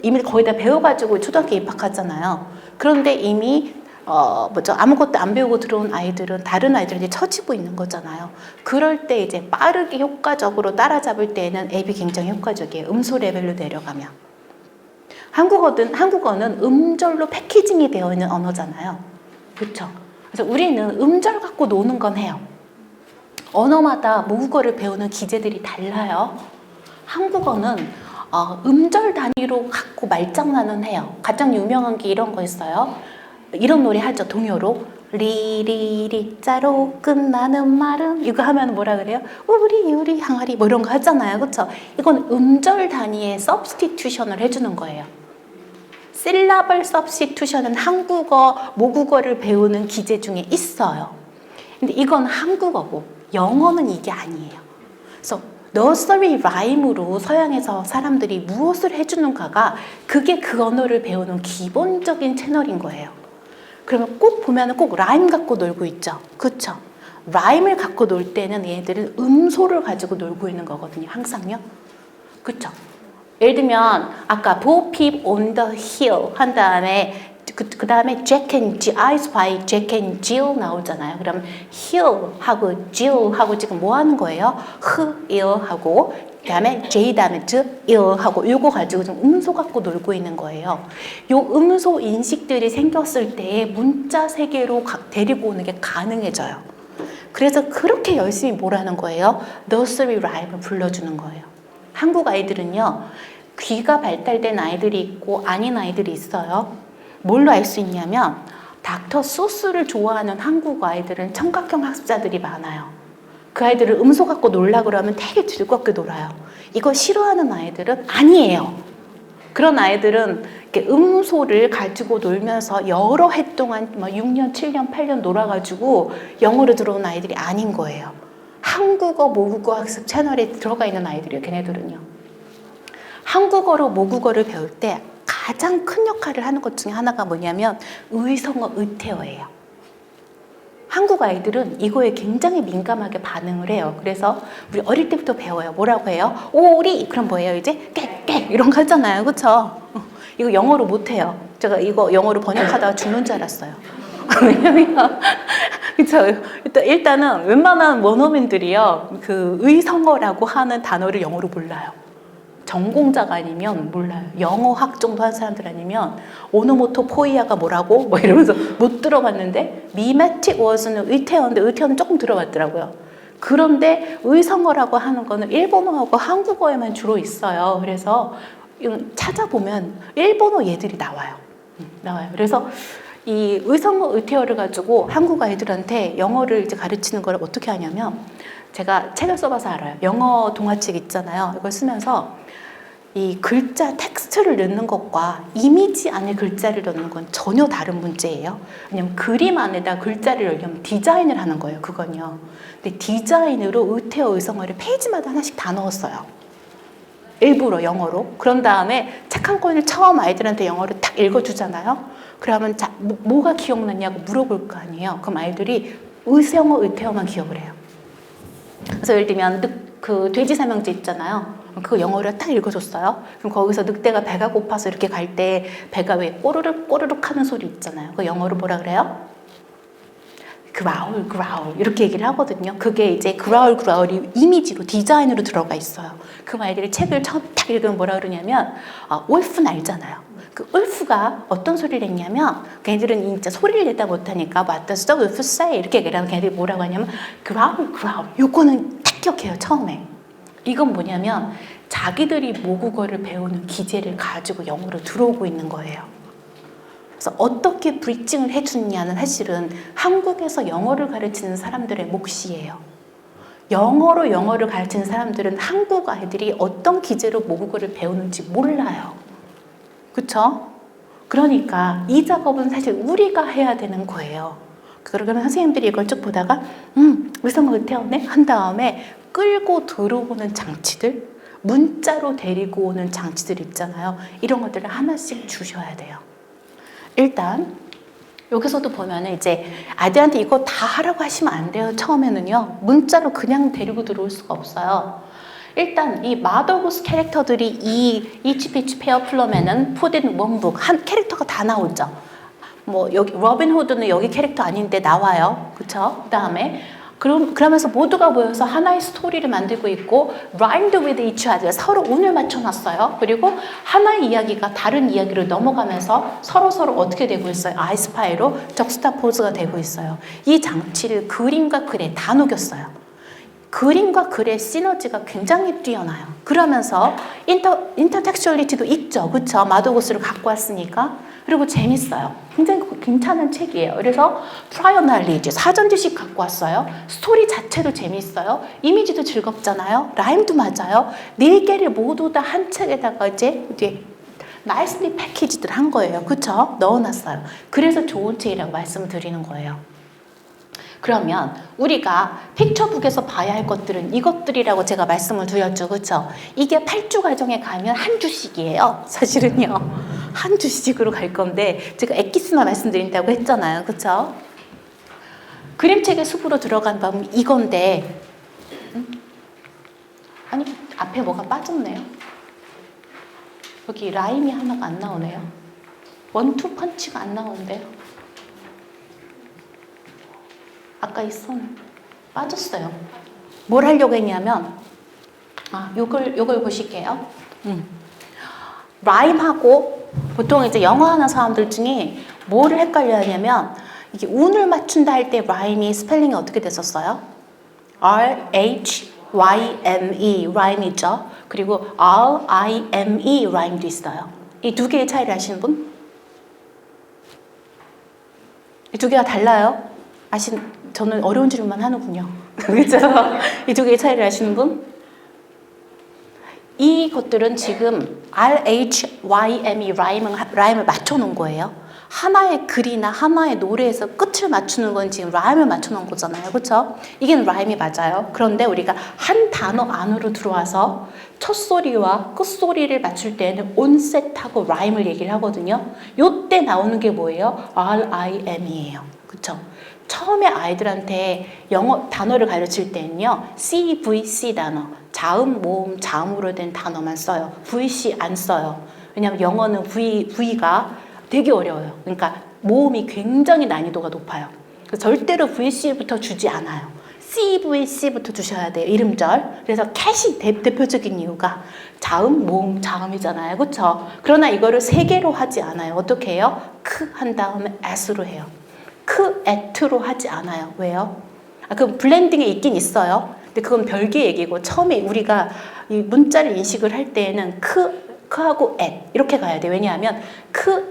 이미 거의 다 배워가지고 초등학교 입학하잖아요. 그런데 이미 아무것도 안 배우고 들어온 아이들은 다른 아이들한테 처지고 있는 거잖아요. 그럴 때 이제 빠르게 효과적으로 따라잡을 때에는 앱이 굉장히 효과적이에요. 음소 레벨로 내려가면. 한국어는 음절로 패키징이 되어 있는 언어잖아요. 그렇죠? 그래서 우리는 음절 갖고 노는 건 해요. 언어마다 모국어를 배우는 기제들이 달라요. 한국어는 음절 단위로 갖고 말장난은 해요. 가장 유명한 게 이런 거 있어요. 이런 노래 하죠, 동요로. 리리리 자로 끝나는 말은 이거 하면 뭐라 그래요? 우리 항아리 뭐 이런 거 하잖아요, 그렇죠? 이건 음절 단위의 서브스티튜션을 해주는 거예요. syllable substitution은 한국어, 모국어를 배우는 기제 중에 있어요. 근데 이건 한국어고 영어는 이게 아니에요. 그래서 너서리 라임으로 서양에서 사람들이 무엇을 해주는가가 그게 그 언어를 배우는 기본적인 채널인 거예요. 그러면 꼭 보면 꼭 라임 갖고 놀고 있죠. 그쵸? 라임을 갖고 놀 때는 얘들은 음소를 가지고 놀고 있는 거거든요. 항상요. 그쵸? 예를 들면 아까 Bo Peep on the hill 한 다음에 그 다음에 Jack and Jill, I spy Jack and Jill 나오잖아요. 그럼 hill하고 Jill하고 지금 뭐 하는 거예요? ill하고 그 다음에 J 다음에 ill하고 요거 가지고 좀 음소 갖고 놀고 있는 거예요. 요 음소 인식들이 생겼을 때 문자 세계로 데리고 오는 게 가능해져요. 그래서 그렇게 열심히 뭐라는 거예요? nursery rhyme을 불러주는 거예요. 한국 아이들은요, 귀가 발달된 아이들이 있고 아닌 아이들이 있어요. 뭘로 알 수 있냐면 닥터 소스를 좋아하는 한국 아이들은 청각형 학습자들이 많아요. 그 아이들을 음소 갖고 놀라 그러면 되게 즐겁게 놀아요. 이거 싫어하는 아이들은 아니에요. 그런 아이들은 이렇게 음소를 가지고 놀면서 여러 해 동안 6년, 7년, 8년 놀아가지고 영어로 들어온 아이들이 아닌 거예요. 한국어, 모국어 학습 채널에 들어가 있는 아이들이에요. 걔네들은요. 한국어로 모국어를 배울 때 가장 큰 역할을 하는 것 중에 하나가 뭐냐면 의성어, 의태어예요. 한국 아이들은 이거에 굉장히 민감하게 반응을 해요. 그래서 우리 어릴 때부터 배워요. 뭐라고 해요? 오리! 그럼 뭐예요? 이제 깨깨 이런 거 하잖아요. 그쵸? 이거 영어로 못해요. 제가 이거 영어로 번역하다가 죽는 줄 알았어요. 왜냐면 그쵸? 일단은 웬만한 원어민들이요. 그 의성어라고 하는 단어를 영어로 몰라요. 전공자가 아니면 몰라요. 영어학 정도 한 사람들 아니면 오노모토포이아가 뭐라고? 뭐 이러면서 못 들어봤는데 미메틱 워즈는 의태어인데 의태어는 조금 들어봤더라고요. 그런데 의성어라고 하는 거는 일본어하고 한국어에만 주로 있어요. 그래서 찾아보면 일본어 얘들이 나와요. 나와요. 그래서 이 의성어, 의태어를 가지고 한국 아이들한테 영어를 이제 가르치는 걸 어떻게 하냐면 제가 책을 써봐서 알아요. 영어 동화책 있잖아요. 이걸 쓰면서 이 글자 텍스트를 넣는 것과 이미지 안에 글자를 넣는 건 전혀 다른 문제예요. 왜냐면 그림 안에다 글자를 넣으려면 디자인을 하는 거예요. 그건요. 근데 디자인으로 의태어, 의성어를 페이지마다 하나씩 다 넣었어요. 일부러 영어로. 그런 다음에 책 한 권을 처음 아이들한테 영어를 딱 읽어주잖아요. 그러면 자, 뭐가 기억났냐고 물어볼 거 아니에요. 그럼 아이들이 의성어, 의태어만 기억을 해요. 그래서 예를 들면 그 돼지 삼형제 있잖아요. 그 영어를 딱 읽어줬어요. 그럼 거기서 늑대가 배가 고파서 이렇게 갈 때 배가 왜 꼬르륵 꼬르륵 하는 소리 있잖아요. 그 영어로 뭐라 그래요? 그라울 그라울 이렇게 얘기를 하거든요. 그게 이제 그라울 그라울이 이미지로 디자인으로 들어가 있어요. 그 아이들이 책을 처음 딱 읽으면 뭐라 그러냐면 울프는 알잖아요. 그 울프가 어떤 소리를 했냐면 걔네들은 진짜 소리를 내다 못하니까 What does the wolf say? 이렇게 얘기하면 걔네들이 뭐라고 하냐면 그라울 그라울 요거는 딱 기억해요. 처음에. 이건 뭐냐면 자기들이 모국어를 배우는 기제를 가지고 영어로 들어오고 있는 거예요. 그래서 어떻게 브리징을 해주느냐는 사실은 한국에서 영어를 가르치는 사람들의 몫이에요. 영어로 영어를 가르치는 사람들은 한국 아이들이 어떤 기제로 모국어를 배우는지 몰라요. 그쵸? 그러니까 이 작업은 사실 우리가 해야 되는 거예요. 그러면 선생님들이 이걸 쭉 보다가 의성어 의태어네? 한 다음에 끌고 들어오는 장치들, 문자로 데리고 오는 장치들 있잖아요. 이런 것들을 하나씩 주셔야 돼요. 일단 여기서도 보면은 이제 아이들한테 이거 다 하라고 하시면 안 돼요. 처음에는요. 문자로 그냥 데리고 들어올 수가 없어요. 일단 이 마더고스 캐릭터들이 이 이치피치 페어플럼에는 푸딘 원북 한 캐릭터가 다 나오죠. 뭐 여기 로빈 후드는 여기 캐릭터 아닌데 나와요. 그쵸? 그다음에 그러면서 모두가 모여서 하나의 스토리를 만들고 있고 rhymed with each other 서로 운을 맞춰놨어요. 그리고 하나의 이야기가 다른 이야기를 넘어가면서 서로 어떻게 되고 있어요? 아이스파이로 적스타포즈가 되고 있어요. 이 장치를 그림과 글에 다 녹였어요. 그림과 글의 시너지가 굉장히 뛰어나요. 그러면서 인터텍슈얼리티도 있죠. 그쵸? 마더고스를 갖고 왔으니까. 그리고 재밌어요. 굉장히 괜찮은 책이에요. 그래서 prior knowledge, 사전 지식 갖고 왔어요. 스토리 자체도 재밌어요. 이미지도 즐겁잖아요. 라임도 맞아요. 4개를 모두 다 한 책에다가 이제 nicely 패키지들 한 거예요. 그쵸? 넣어놨어요. 그래서 좋은 책이라고 말씀을 드리는 거예요. 그러면 우리가 픽처북에서 봐야 할 것들은 이것들이라고 제가 말씀을 드렸죠. 그쵸? 이게 8주 과정에 가면 한 주씩이에요. 사실은요. 한 주씩으로 갈 건데 제가 엑기스만 말씀드린다고 했잖아요. 그쵸? 그림책의 숲으로 들어간 다음 이건데 아니 앞에 뭐가 빠졌네요. 여기 라임이 하나가 안 나오네요. 원투 펀치가 안 나오는데요. 아까 있었는데 빠졌어요. 뭘 하려고 했냐면 요걸 보실게요. 라임하고 보통 이제 영어 하는 사람들 중에 뭐를 헷갈려 하냐면 이게 운을 맞춘다 할 때 라임이 스펠링이 어떻게 됐었어요? R-H-Y-M-E 라임이죠. 그리고 R-I-M-E 라임도 있어요. 이 두 개의 차이를 아시는 분? 이 두 개가 달라요? 저는 어려운 질문만 하는군요. 그렇죠? 이 두 개의 차이를 아시는 분? 이것들은 지금 R-H-Y-M-E 라임을 맞춰놓은 거예요. 하나의 글이나 하나의 노래에서 끝을 맞추는 건 지금 라임을 맞춰놓은 거잖아요. 그렇죠? 이게 라임이 맞아요. 그런데 우리가 한 단어 안으로 들어와서 첫 소리와 끝 소리를 맞출 때는 온셋하고 라임을 얘기를 하거든요. 요때 나오는 게 뭐예요? R-I-M이에요. 그렇죠? 처음에 아이들한테 영어 단어를 가르칠 때는요. CVC 단어, 자음, 모음, 자음으로 된 단어만 써요. VC 안 써요. 왜냐하면 영어는 V가 되게 어려워요. 그러니까 모음이 굉장히 난이도가 높아요. 그래서 절대로 VC부터 주지 않아요. CVC부터 주셔야 돼요. 이름절. 그래서 캣이 대표적인 이유가 자음, 모음, 자음이잖아요. 그렇죠? 그러나 이거를 세 개로 하지 않아요. 어떻게 해요? 크 한 다음에 S로 해요. 크, 에트로 하지 않아요. 왜요? 그 블렌딩에 있긴 있어요. 근데 그건 별개 얘기고 처음에 우리가 이 문자를 인식을 할 때에는 크하고 앳 이렇게 가야 돼요. 왜냐하면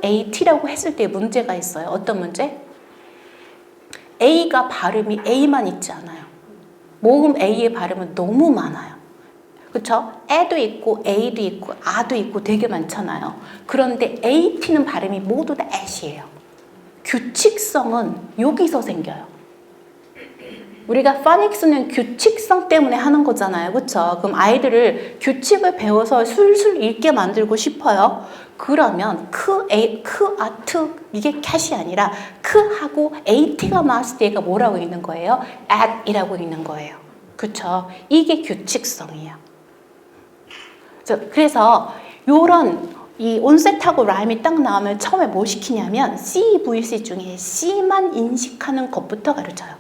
AT라고 했을 때 문제가 있어요. 어떤 문제? A가 발음이 A만 있지 않아요. 모음 A의 발음은 너무 많아요. 그렇죠? 에도 있고 A도 있고 아도 있고 되게 많잖아요. 그런데 AT는 발음이 모두 다 앳이에요. 규칙성은 여기서 생겨요. 우리가 파닉스는 규칙성 때문에 하는 거잖아요. 그렇죠? 그럼 아이들을 규칙을 배워서 술술 읽게 만들고 싶어요. 그러면 아트 이게 캣이 아니라 크하고 AT가 나왔을 때 얘가 뭐라고 읽는 거예요? at이라고 읽는 거예요. 그렇죠? 이게 규칙성이에요. 그래서 요런 이 온셋하고 라임이 딱 나오면 처음에 뭐 시키냐면 CVC 중에 C만 인식하는 것부터 가르쳐요.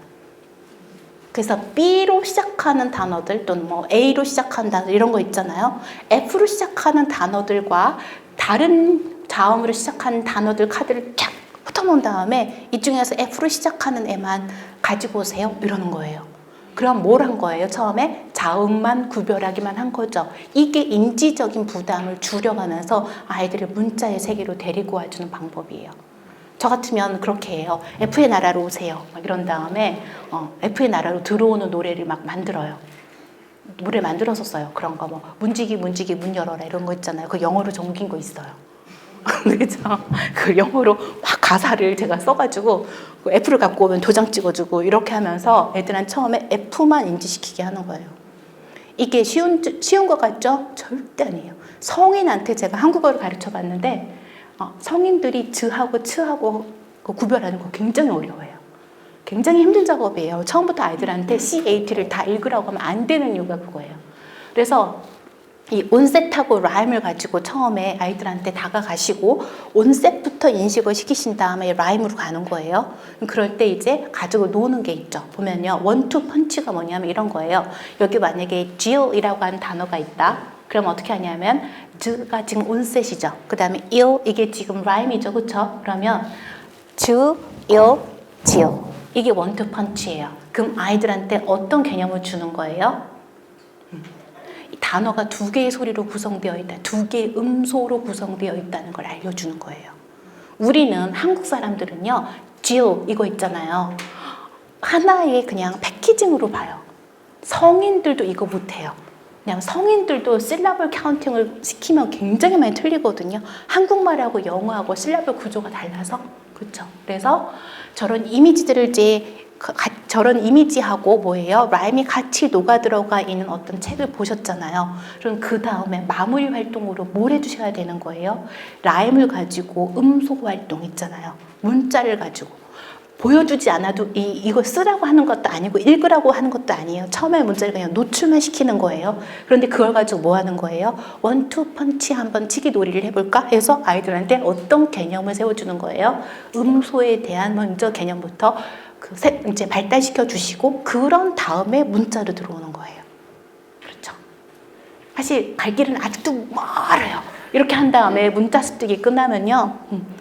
그래서 B로 시작하는 단어들 또는 뭐 A로 시작하는 단어 이런 거 있잖아요. F로 시작하는 단어들과 다른 자음으로 시작하는 단어들 카드를 쫙 훑어놓은 다음에 이 중에서 F로 시작하는 애만 가지고 오세요. 이러는 거예요. 그럼 뭘 한 거예요? 처음에 자음만 구별하기만 한 거죠. 이게 인지적인 부담을 줄여가면서 아이들을 문자의 세계로 데리고 와주는 방법이에요. 저 같으면 그렇게 해요. F의 나라로 오세요. 막 이런 다음에 F의 나라로 들어오는 노래를 막 만들어요. 노래 만들었었어요. 그런 거 뭐 문지기 문 열어라 이런 거 있잖아요. 그 영어로 적힌 거 있어요. 그죠? 그 영어로 막 가사를 제가 써가지고 F를 갖고 오면 도장 찍어주고 이렇게 하면서 애들은 처음에 F만 인지시키게 하는 거예요. 이게 쉬운 것 같죠? 절대 아니에요. 성인한테 제가 한국어를 가르쳐 봤는데 성인들이 즈하고 츠하고 구별하는 거 굉장히 어려워요. 굉장히 힘든 작업이에요. 처음부터 아이들한테 CAT를 다 읽으라고 하면 안 되는 이유가 그거예요. 그래서 이 온셋하고 라임을 가지고 처음에 아이들한테 다가가시고 온셋부터 인식을 시키신 다음에 라임으로 가는 거예요. 그럴 때 이제 가지고 노는 게 있죠. 보면요. 원투 펀치가 뭐냐면 이런 거예요. 여기 만약에 Jill이라고 하는 단어가 있다. 그럼 어떻게 하냐면 J가 지금 온셋이죠. 그 다음에 ill 이게 지금 라임이죠. 그렇죠? 그러면 Ju, ill, Jill 이게 원투 펀치예요. 그럼 아이들한테 어떤 개념을 주는 거예요? 단어가 두 개의 소리로 구성되어 있다. 두 개의 음소로 구성되어 있다는 걸 알려주는 거예요. 우리는 한국 사람들은요. Jill 이거 있잖아요. 하나의 그냥 패키징으로 봐요. 성인들도 이거 못해요. 그냥 성인들도 실라블 카운팅을 시키면 굉장히 많이 틀리거든요. 한국말하고 영어하고 실라블 구조가 달라서. 그렇죠. 그래서 저런 이미지들을 이제 저런 이미지하고 뭐예요? 라임이 같이 녹아 들어가 있는 어떤 책을 보셨잖아요. 그럼 그 다음에 마무리 활동으로 뭘 해주셔야 되는 거예요? 라임을 가지고 음소 활동 있잖아요. 문자를 가지고. 보여주지 않아도 이거 쓰라고 하는 것도 아니고 읽으라고 하는 것도 아니에요. 처음에 문자를 그냥 노출만 시키는 거예요. 그런데 그걸 가지고 뭐 하는 거예요? 원투 펀치 한번 치기 놀이를 해볼까? 해서 아이들한테 어떤 개념을 세워주는 거예요? 음소에 대한 먼저 개념부터 이제 발달시켜 주시고 그런 다음에 문자로 들어오는 거예요. 그렇죠. 사실 갈 길은 아직도 멀어요. 이렇게 한 다음에 문자 습득이 끝나면요.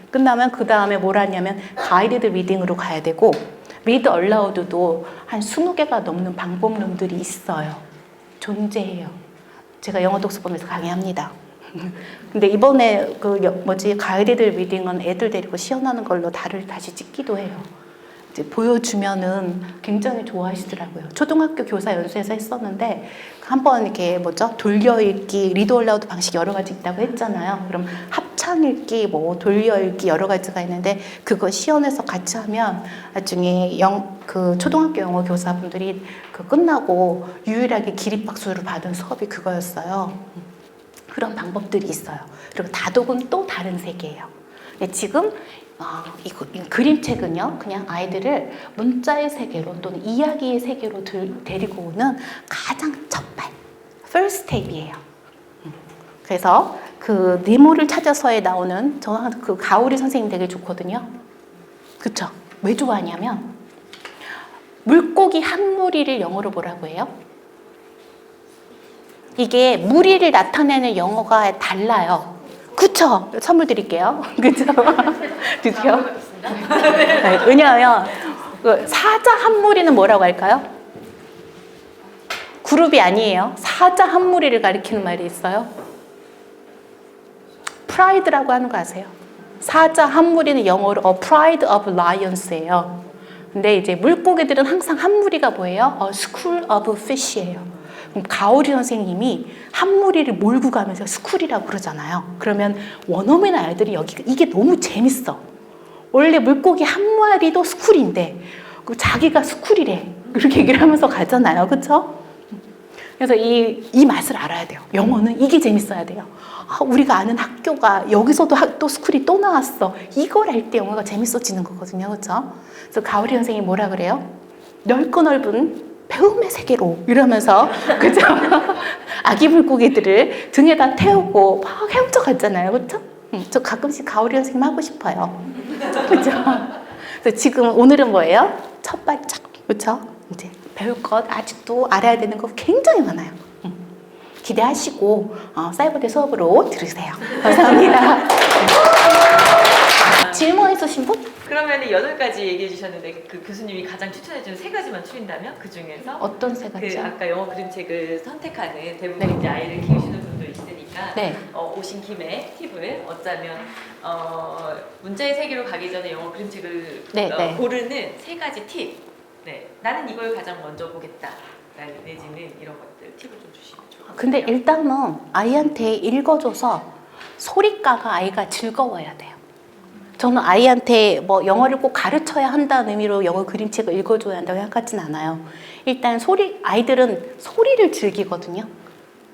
끝나면 그 다음에 뭘 하냐면 가이드드 리딩으로 가야 되고 리드 얼라우드도 한 20개가 넘는 방법론들이 있어요. 존재해요. 제가 영어 독서법에서 강의합니다. 근데 이번에 가이드드 리딩은 애들 데리고 시연하는 걸로 다시 찍기도 해요. 이제 보여주면은 굉장히 좋아하시더라고요. 초등학교 교사 연수에서 했었는데 한번 이렇게 돌려읽기, 리드 얼라우드 방식 여러 가지 있다고 했잖아요. 그럼 합창읽기, 돌려읽기 여러 가지가 있는데 그거 시연해서 같이 하면 나중에 초등학교 영어 교사분들이 끝나고 유일하게 기립박수를 받은 수업이 그거였어요. 그런 방법들이 있어요. 그리고 다독은 또 다른 세계예요. 근데 지금 이 그림책은요, 그냥 아이들을 문자의 세계로 또는 이야기의 세계로 데리고 오는 가장 첫발, first step이에요. 그래서 그 네모를 찾아서에 나오는 저는 그 가오리 선생님 되게 좋거든요. 그쵸? 왜 좋아하냐면 물고기 한 무리를 영어로 뭐라고 해요? 이게 무리를 나타내는 영어가 달라요. 그쵸? 선물 드릴게요. 그쵸? 드세요. 네, 왜냐하면 사자 한 무리는 뭐라고 할까요? 그룹이 아니에요. 사자 한 무리를 가리키는 말이 있어요. 프라이드라고 하는 거 아세요? 사자 한 무리는 영어로 A Pride of Lions예요. 근데 이제 물고기들은 항상 한 무리가 뭐예요? A School of Fish예요. 그럼 가오리 선생님이 한 무리를 몰고 가면서 스쿨이라고 그러잖아요. 그러면 원어민 아이들이 이게 너무 재밌어. 원래 물고기 한 마리도 스쿨인데 자기가 스쿨이래. 이렇게 얘기를 하면서 가잖아요. 그렇죠? 그래서 이 맛을 알아야 돼요. 영어는 이게 재밌어야 돼요. 우리가 아는 학교가 여기서도 또 스쿨이 또 나왔어. 이걸 알 때 영어가 재밌어지는 거거든요. 그렇죠? 그래서 가오리 선생님이 뭐라 그래요? 넓고 넓은 배움의 세계로 이러면서 그죠? 아기 물고기들을 등에다 태우고 막 헤엄쳐 갔잖아요. 그렇죠? 저 가끔씩 가오리 선생님 하고 싶어요. 그죠? 그래서 지금 오늘은 뭐예요? 첫 발짝. 그렇죠? 이제 배울 것 아직도 알아야 되는 거 굉장히 많아요. 기대하시고 사이버대 수업으로 들으세요. 감사합니다. 질문 있으신 분? 그러면 8가지 얘기해 주셨는데 그 교수님이 가장 추천해 주는 3가지만 추린다면 그 중에서 어떤 세 가지? 아까 영어 그림책을 선택하는 대부분 네. 이제 아이를 키우시는 분도 있으니까 네. 오신 김에 팁을 얻자면 문자의 세계로 가기 전에 영어 그림책을 네. 고르는 3가지 팁. 네, 나는 이걸 가장 먼저 보겠다. 내지는 이런 것들 팁을 좀 주시면 좋을 것 같아요. 근데 일단은 아이한테 읽어줘서 소리가가 아이가 즐거워야 돼요. 저는 아이한테 영어를 꼭 가르쳐야 한다는 의미로 영어 그림책을 읽어줘야 한다고 생각하진 않아요. 일단 아이들은 소리를 즐기거든요.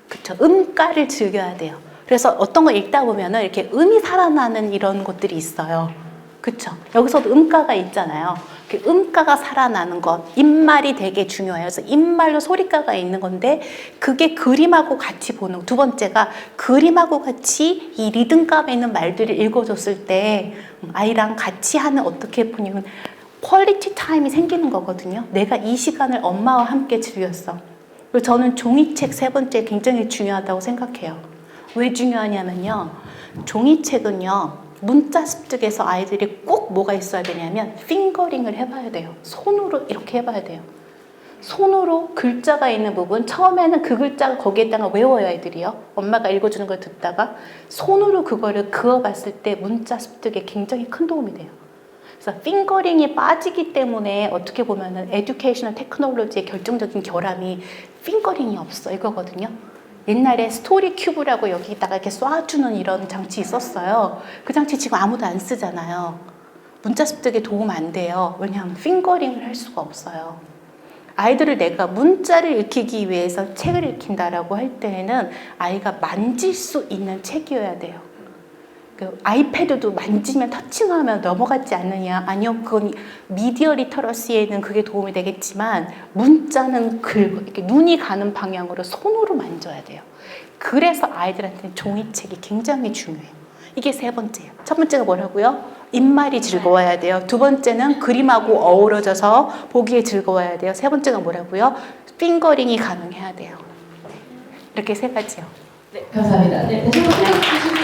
그쵸? 음가를 즐겨야 돼요. 그래서 어떤 거 읽다 보면은 이렇게 음이 살아나는 이런 것들이 있어요. 그쵸? 여기서도 음가가 있잖아요. 그 음가가 살아나는 것, 입말이 되게 중요해요. 그래서 입말로 소리가가 있는 건데 그게 그림하고 같이 보는, 두 번째가 그림하고 같이 이 리듬감에 있는 말들을 읽어줬을 때 아이랑 같이 하는 어떻게 보냐면 퀄리티 타임이 생기는 거거든요. 내가 이 시간을 엄마와 함께 즐겼어. 그리고 저는 종이책 3번째 굉장히 중요하다고 생각해요. 왜 중요하냐면요. 종이책은요. 문자 습득에서 아이들이 꼭 뭐가 있어야 되냐면 핑거링을 해봐야 돼요. 손으로 이렇게 해봐야 돼요. 손으로 글자가 있는 부분, 처음에는 그 글자가 거기에다가 외워요, 아이들이요. 엄마가 읽어주는 걸 듣다가 손으로 그거를 그어봤을 때 문자 습득에 굉장히 큰 도움이 돼요. 그래서 핑거링이 빠지기 때문에 어떻게 보면은 에듀케이셔널 테크놀로지의 결정적인 결함이 핑거링이 없어 이거거든요. 옛날에 스토리 큐브라고 여기다가 이렇게 쏴주는 이런 장치 있었어요. 그 장치 지금 아무도 안 쓰잖아요. 문자 습득에 도움 안 돼요. 왜냐하면 핑거링을 할 수가 없어요. 아이들을 내가 문자를 익히기 위해서 책을 읽힌다라고 할 때에는 아이가 만질 수 있는 책이어야 돼요. 그 아이패드도 만지면 터칭하면 넘어가지 않느냐? 아니요, 그건 미디어 리터러시에는 그게 도움이 되겠지만 문자는 이렇게 눈이 가는 방향으로 손으로 만져야 돼요. 그래서 아이들한테는 종이책이 굉장히 중요해요. 이게 세 번째예요. 첫 번째가 뭐라고요? 입말이 즐거워야 돼요. 두 번째는 그림하고 어우러져서 보기에 즐거워야 돼요. 세 번째가 뭐라고요? 핑거링이 가능해야 돼요. 이렇게 세 가지요. 감사합니다. 네, 다시 한번 생각해 주시면